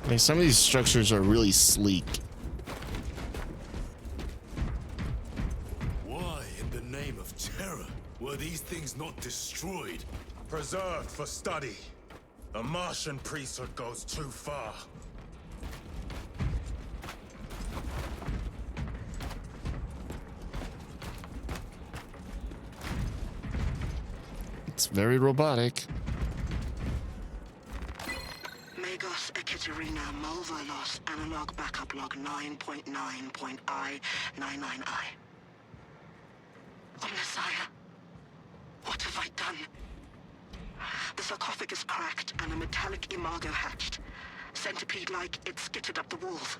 Like some of these structures are really sleek. Why, in the name of terror, were these things not destroyed? Preserved for study. The Martian priesthood goes too far. It's very robotic. Magos Ekaterina Mulverlos analog backup log 9.9.I99I. Oh, Messiah. What have I done? The sarcophagus cracked and a metallic imago hatched. Centipede-like, it skittered up the walls.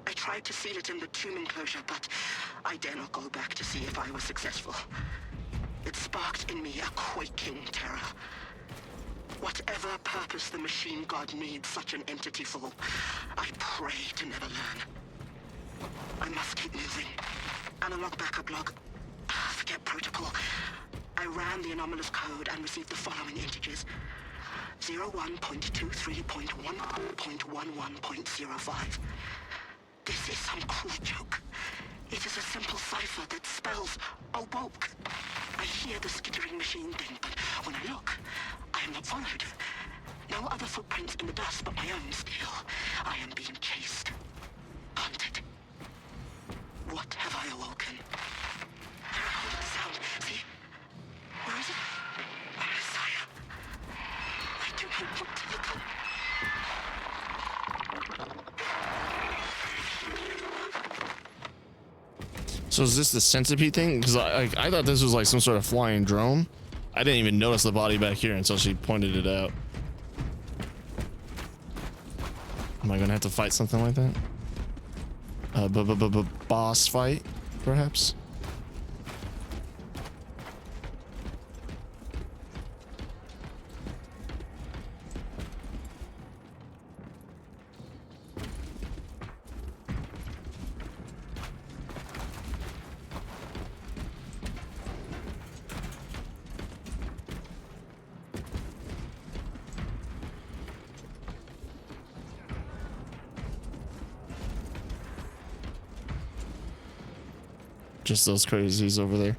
I tried to seal it in the tomb enclosure, but I dare not go back to see if I was successful. It sparked in me a quaking terror. Whatever purpose the machine god needs such an entity for, I pray to never learn. I must keep moving. Analog backup log. Forget protocol. I ran the anomalous code and received the following integers. 01.23.1.11.05. This is some cruel joke. It is a simple cipher that spells awoke. I hear the skittering machine ding, but when I look, I am not followed. No other footprints in the dust but my own still. I am being chased. Hunted. What have I awoken? I recall the sound. See? Where is it? Messiah. I do not want to look up. So is this the centipede thing? Because I thought this was like some sort of flying drone. I didn't even notice the body back here until she pointed it out. Am I gonna have to fight something like that? Boss fight, perhaps? Just those crazies over there.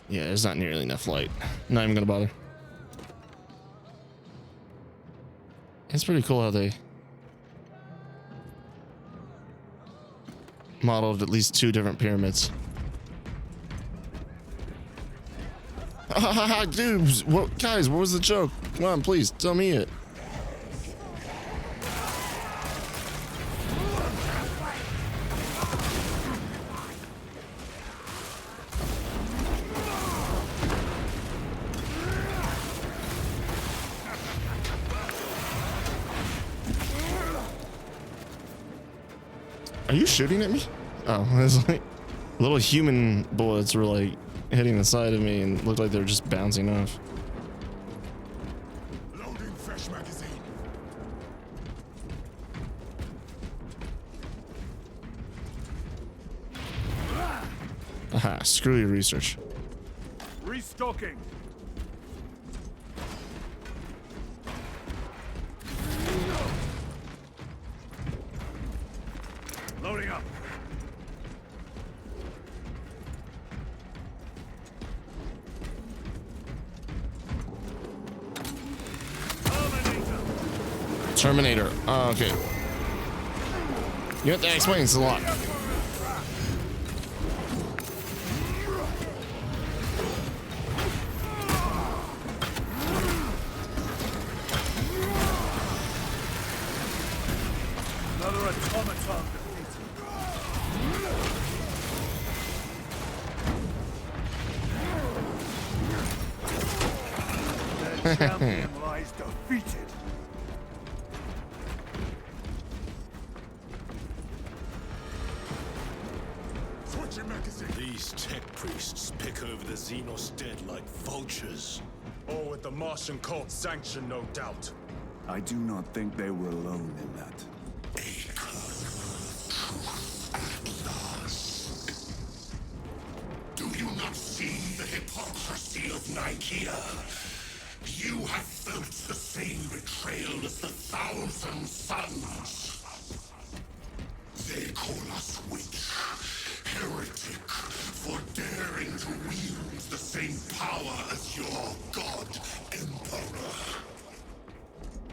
Yeah, there's not nearly enough light. Not even gonna bother. It's pretty cool how they modeled at least 2 different pyramids. Dude, what, guys, what was the joke? Come on, please, tell me it. Are you shooting at me? Oh, it's like little human bullets were like hitting the side of me and looked like they were just bouncing off. Loading fresh magazine. Aha, screw your research. Restocking. Loading up. Terminator. Oh, okay. You have to explain this a lot. Another automaton defeated. The champion lies defeated. These tech priests pick over the Xenos dead like vultures. All with the Martian cult's sanction, no doubt. I do not think they were alone in that. Do you not see the hypocrisy of Nicaea? You have felt the same betrayal as the 1,000 Suns. They call us witch, heretic, for daring to wield the same power as your god, Emperor.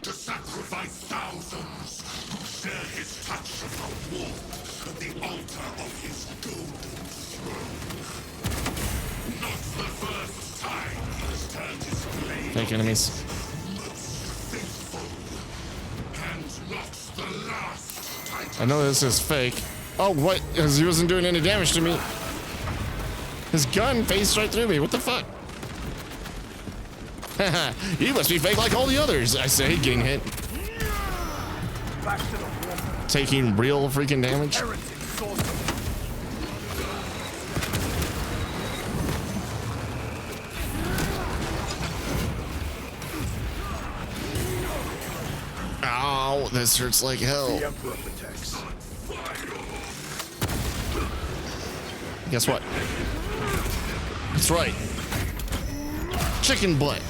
To sacrifice thousands who share his touch of the warmth at the altar of his golden throne. Not the first time he has turned his blade. Fake enemies. Most faithful. And not the last. Titus. I know this is fake. Oh, what? Because he wasn't doing any damage to me. His gun phased right through me. What the fuck? Haha, you must be fake like all the others, I say, getting hit. Back to the water. Taking real freaking damage. Heretic sorcerer. Ow, this hurts like hell. The Emperor protects. Guess what? That's right. Chicken butt.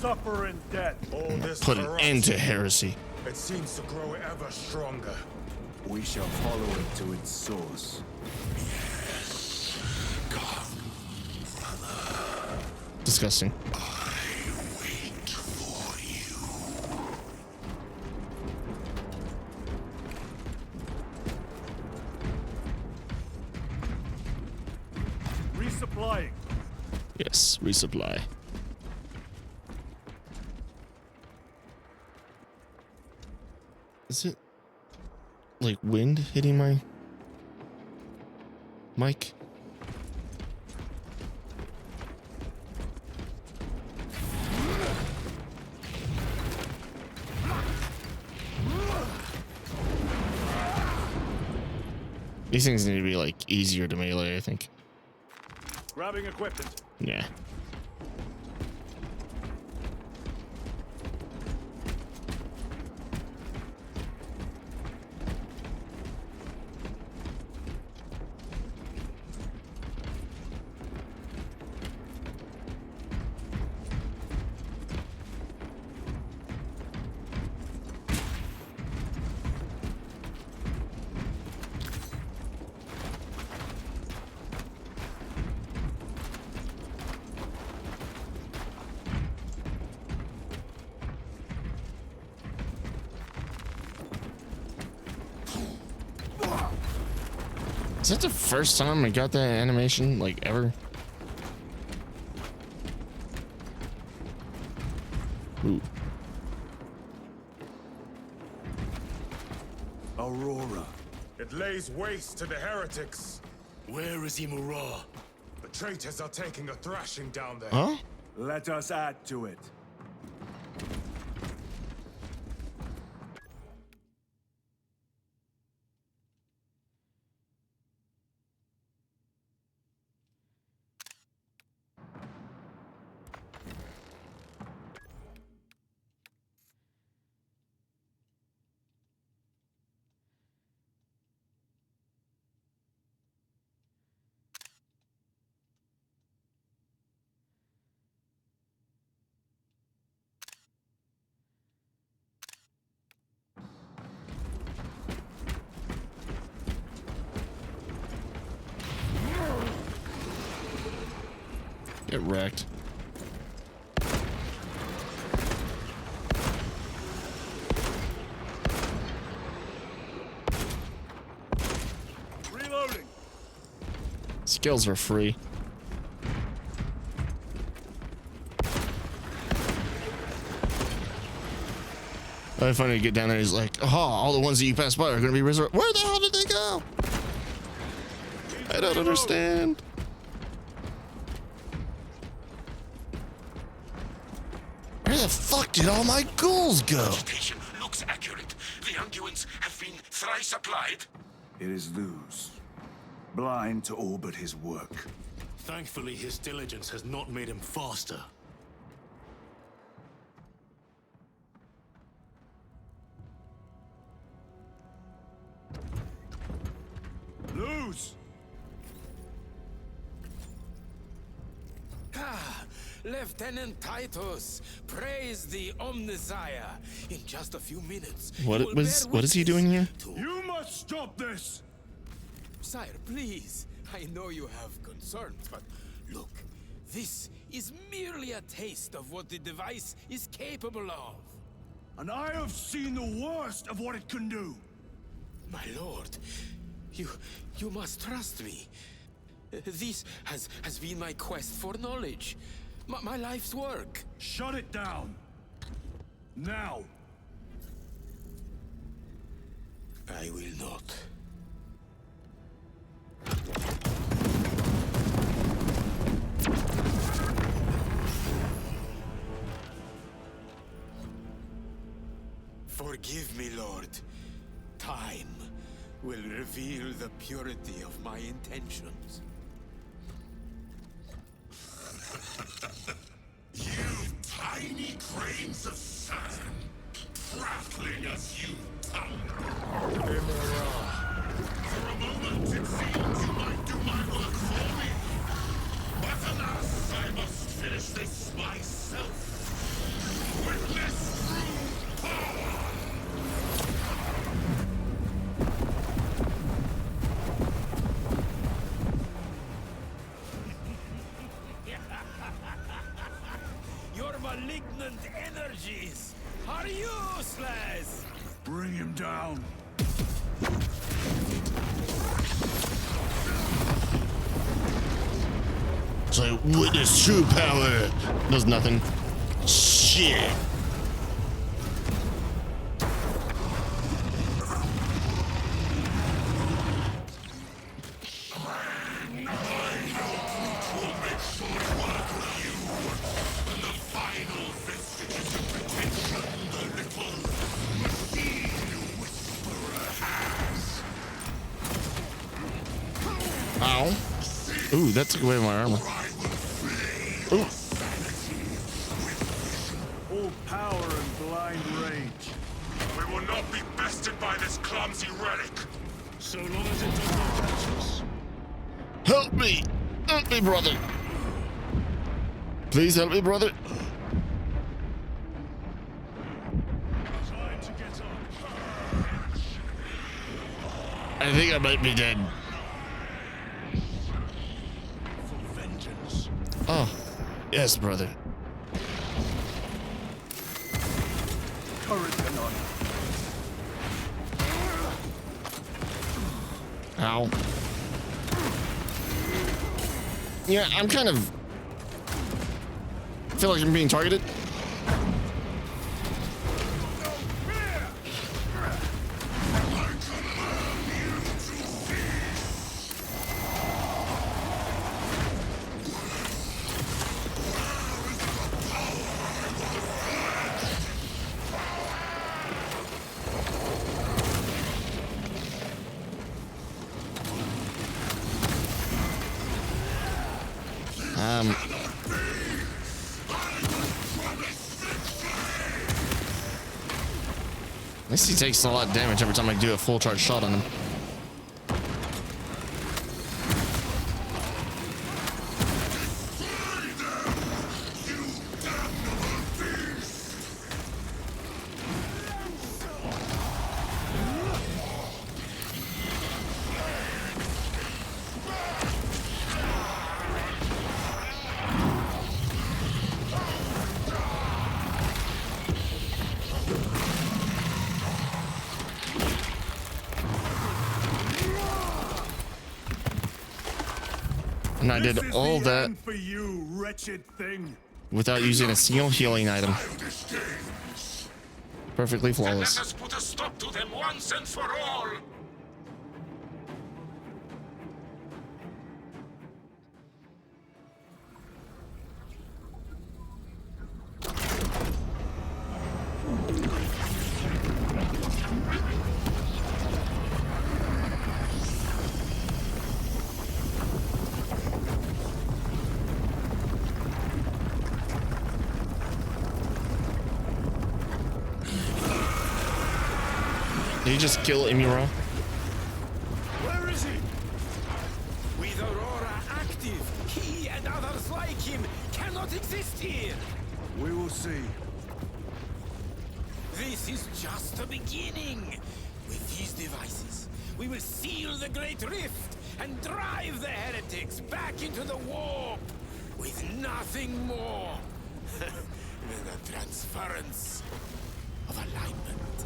suffer in death. All this Put an end to corruption, heresy. it seems to grow ever stronger. We shall follow it to its source. Disgusting. Resupplying. Yes, resupply. Is it like wind hitting my mic? These things need to be like easier to melee, I think. Grabbing equipment. Yeah. Is that the first time I got that animation, like, ever? Ooh. Aurora. It lays waste to the heretics. Where is Imurah? The traitors are taking a thrashing down there. Huh? Let us add to it. Get wrecked. Reloading. Skills are free. I find it to get down there. He's like, "Oh, all the ones that you pass by are going to be resurrected. Where the hell did they go? I don't understand." Where the fuck did all my ghouls go? Vegetation looks accurate. The unguents have been thrice applied. It is Luz. Blind to all but his work. Thankfully, his diligence has not made him faster. Luz! Ah, Lieutenant Titus, praise the Omnissiah. In just a few minutes. What is he doing here? You must stop this! Sire, please. I know you have concerns, but look, this is merely a taste of what the device is capable of. And I have seen the worst of what it can do. My lord, you must trust me. This has been my quest for knowledge. My life's work. Shut it down. Now. I will not. Forgive me, Lord. Time will reveal the purity of my intentions. You tiny grains of sand, prattling as you tongue. For a moment, it seemed you might do my work for me. But alas, I must finish this myself. malignant energies are useless. Bring him down. So witness true power. Does nothing. Shit. Ow. Ooh, that took away my armor. Ooh. All power and blind rage. We will not be bested by this clumsy relic. So long as it does not catch us. Help me! Help me, brother! Please help me, brother. Time to get up. I think I might be dead. For vengeance. Oh, yes, brother. Courage and honor. Ow. Yeah, I'm kind of... feel like I'm being targeted. At least he takes a lot of damage every time I do a full charge shot on him. And I did all that for you, wretched thing. without using a single healing item. Perfectly flawless. Let us put a stop to them once and for all. Did you just kill Imurah? Where is he? With Aurora active, he and others like him cannot exist here. We will see. This is just the beginning. With these devices, we will seal the Great Rift and drive the heretics back into the warp with nothing more than a transference of alignment.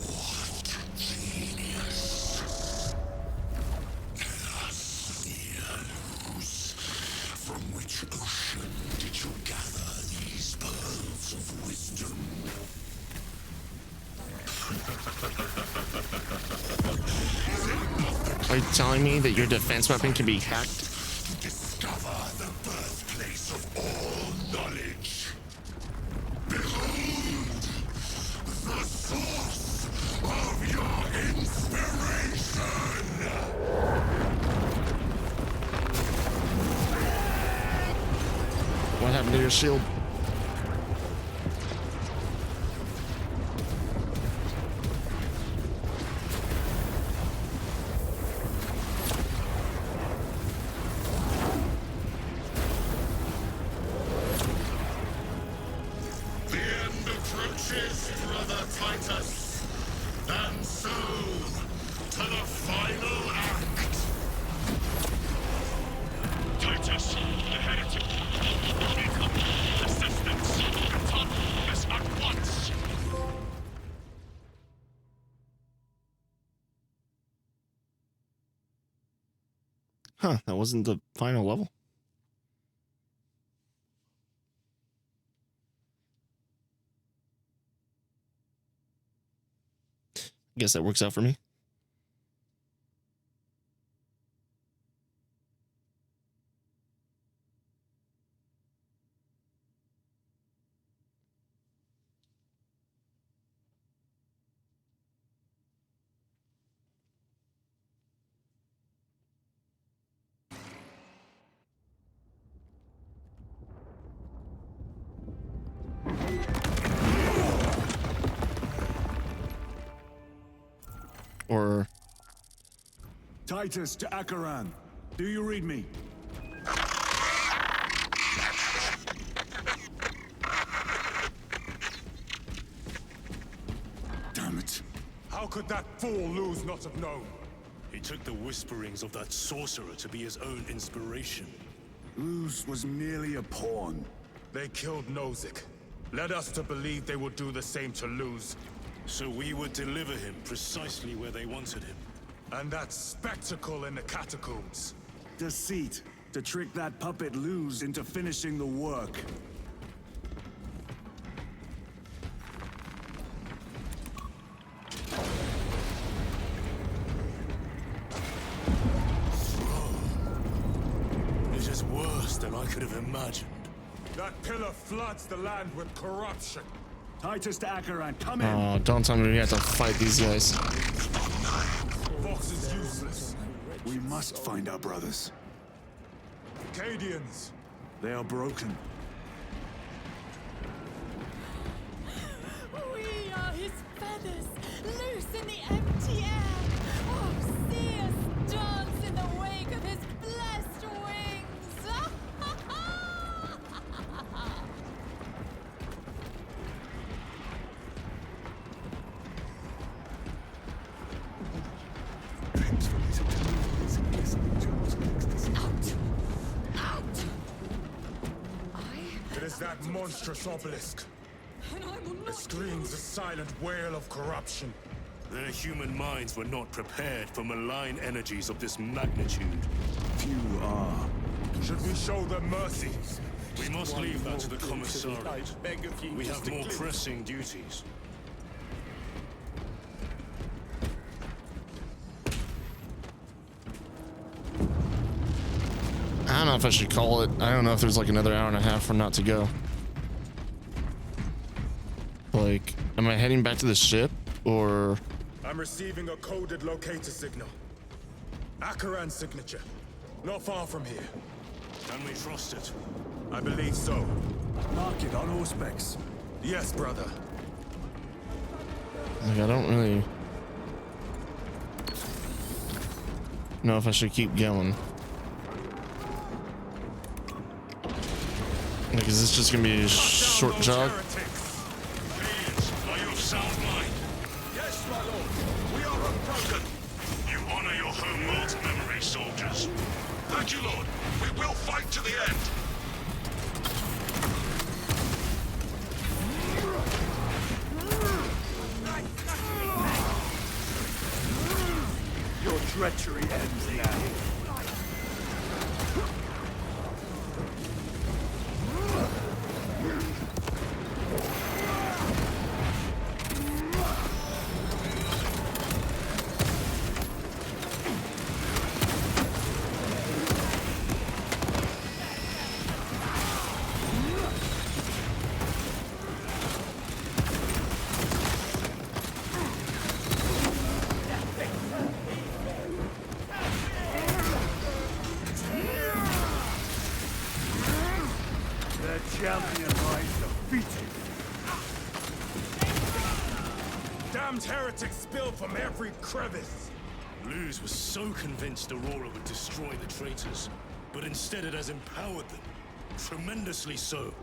What genius! Cassius, from which ocean did you gather these pearls of wisdom? Are you telling me that your defense weapon can be hacked? Discover the birthplace of all knowledge. Behold, the source of your inspiration! What happened to your shield? The end approaches, brother Titus. And so, to the final act. Huh, that wasn't the final level. Guess that works out for me. Or Titus to Acheran. Do you read me? Damn it. How could that fool lose not have known? He took the whisperings of that sorcerer to be his own inspiration. Luz was merely a pawn. They killed Nozick. Led us to believe they would do the same to Luz. So we would deliver him precisely where they wanted him. And that spectacle in the catacombs. Deceit. To trick that puppet Luz into finishing the work. It is worse than I could have imagined. That pillar floods the land with corruption. Titus to Acheran, come in! oh, don't tell me we have to fight these guys. Vox is useless. We must find our brothers. Cadians. They are broken. We are his feathers, loose in the empty air. Oh, see us dance in the wake of his blessed wings. It is that monstrous obelisk. And I will It not screams a silent wail of corruption. Their human minds were not prepared for malign energies of this magnitude. Few are. Should we show them mercy? We must leave that to the commissariat. We have more pressing duties. I don't know if I should call it. I don't know if there's like another hour and a half for not to go. Like, am I heading back to the ship or? I'm receiving a coded locator signal. Acheran's signature. Not far from here. Can we trust it? I believe so. Mark it on Auspex. Yes, brother. Like, I don't really know if I should keep going. Like, is this just gonna be a short jog? Cadians, are you of sound mind? Yes, my lord. We are unbroken. You honor your homeworld's memory, soldiers. Thank you, Lord. We will fight to the end. Your treachery ends now. Champion lies defeated. Damned heretics spill from every crevice. Luz was so convinced Aurora would destroy the traitors, but instead it has empowered them. Tremendously so.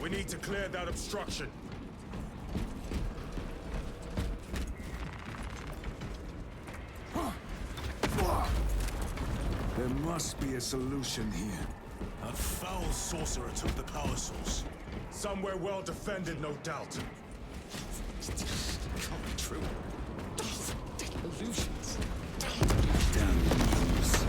We need to clear that obstruction. There must be a solution here. That foul sorcerer took the power source. Somewhere well defended, no doubt. Can't be true. These illusions. Damn Luz.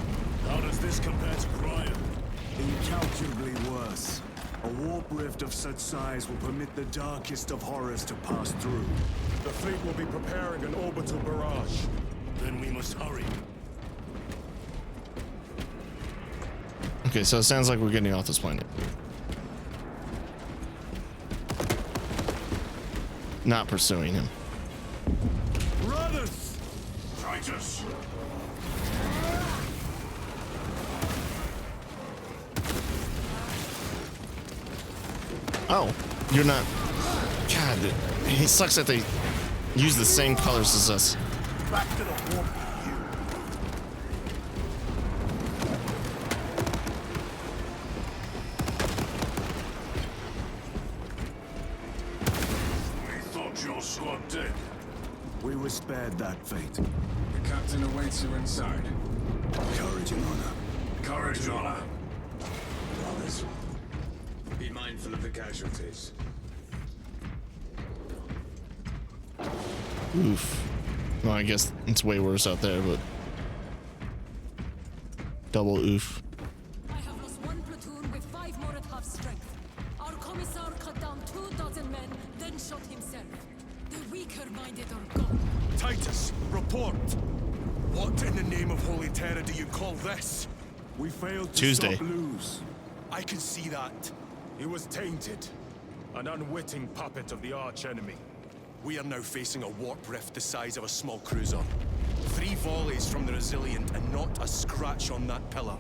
Immeasurably worse. A warp rift of such size will permit the darkest of horrors to pass through. The fleet will be preparing an orbital barrage. Then we must hurry. Okay, so it sounds like we're getting off this planet. Not pursuing him. Brothers! Titus! Oh, you're not. God, he sucks that they use the same colors as us. Back to the warp, you. We thought your squad dead. We were spared that fate. The captain awaits you inside. Courage and honor. Courage and honor. Brothers, be mindful of the casualties. Oof. Well, I guess it's way worse out there, but double oof. I have lost one platoon with 5 more at half strength. Our commissar cut down 24 men, then shot himself. The weaker-minded are gone. Titus, report! What in the name of Holy Terror do you call this? We failed to Tuesday. stop Luz. I can see that. He was tainted. An unwitting puppet of the arch-enemy. We are now facing a warp rift the size of a small cruiser. 3 volleys from the Resilient and not a scratch on that pillar.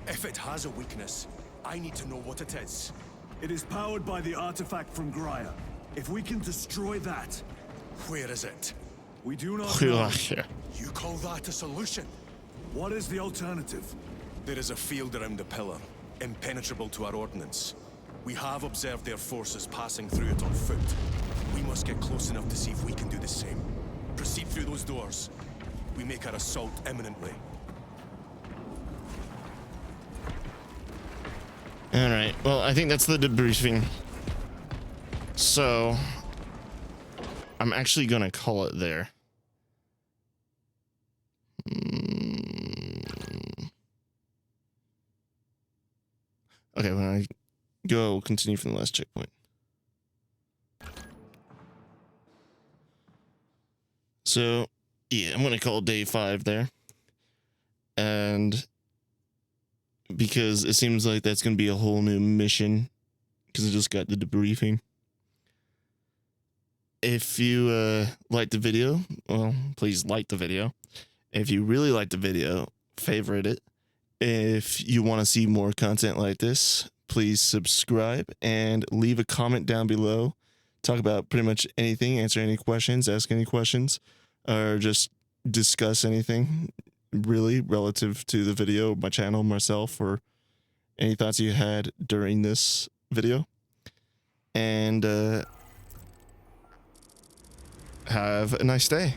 If it has a weakness, I need to know what it is. It is powered by the artifact from Graia. If we can destroy that, Where is it? we do not know. You call that a solution? What is the alternative? There is a field around the pillar, impenetrable to our ordnance. We have observed their forces passing through it on foot. We must get close enough to see if we can do the same. Proceed through those doors. We make our assault imminently. Alright, well, I think that's the debriefing. So, I'm actually gonna call it there. Okay, when I go, we'll continue from the last checkpoint. So, yeah, I'm gonna call day 5 there. And because it seems like that's gonna be a whole new mission, because I just got the debriefing. If you liked the video, well, please like the video. If you really liked the video, favorite it. If you want to see more content like this, please subscribe and leave a comment down below. Talk about pretty much anything, answer any questions, ask any questions, or just discuss anything really relative to the video, my channel, myself, or any thoughts you had during this video. And have a nice day.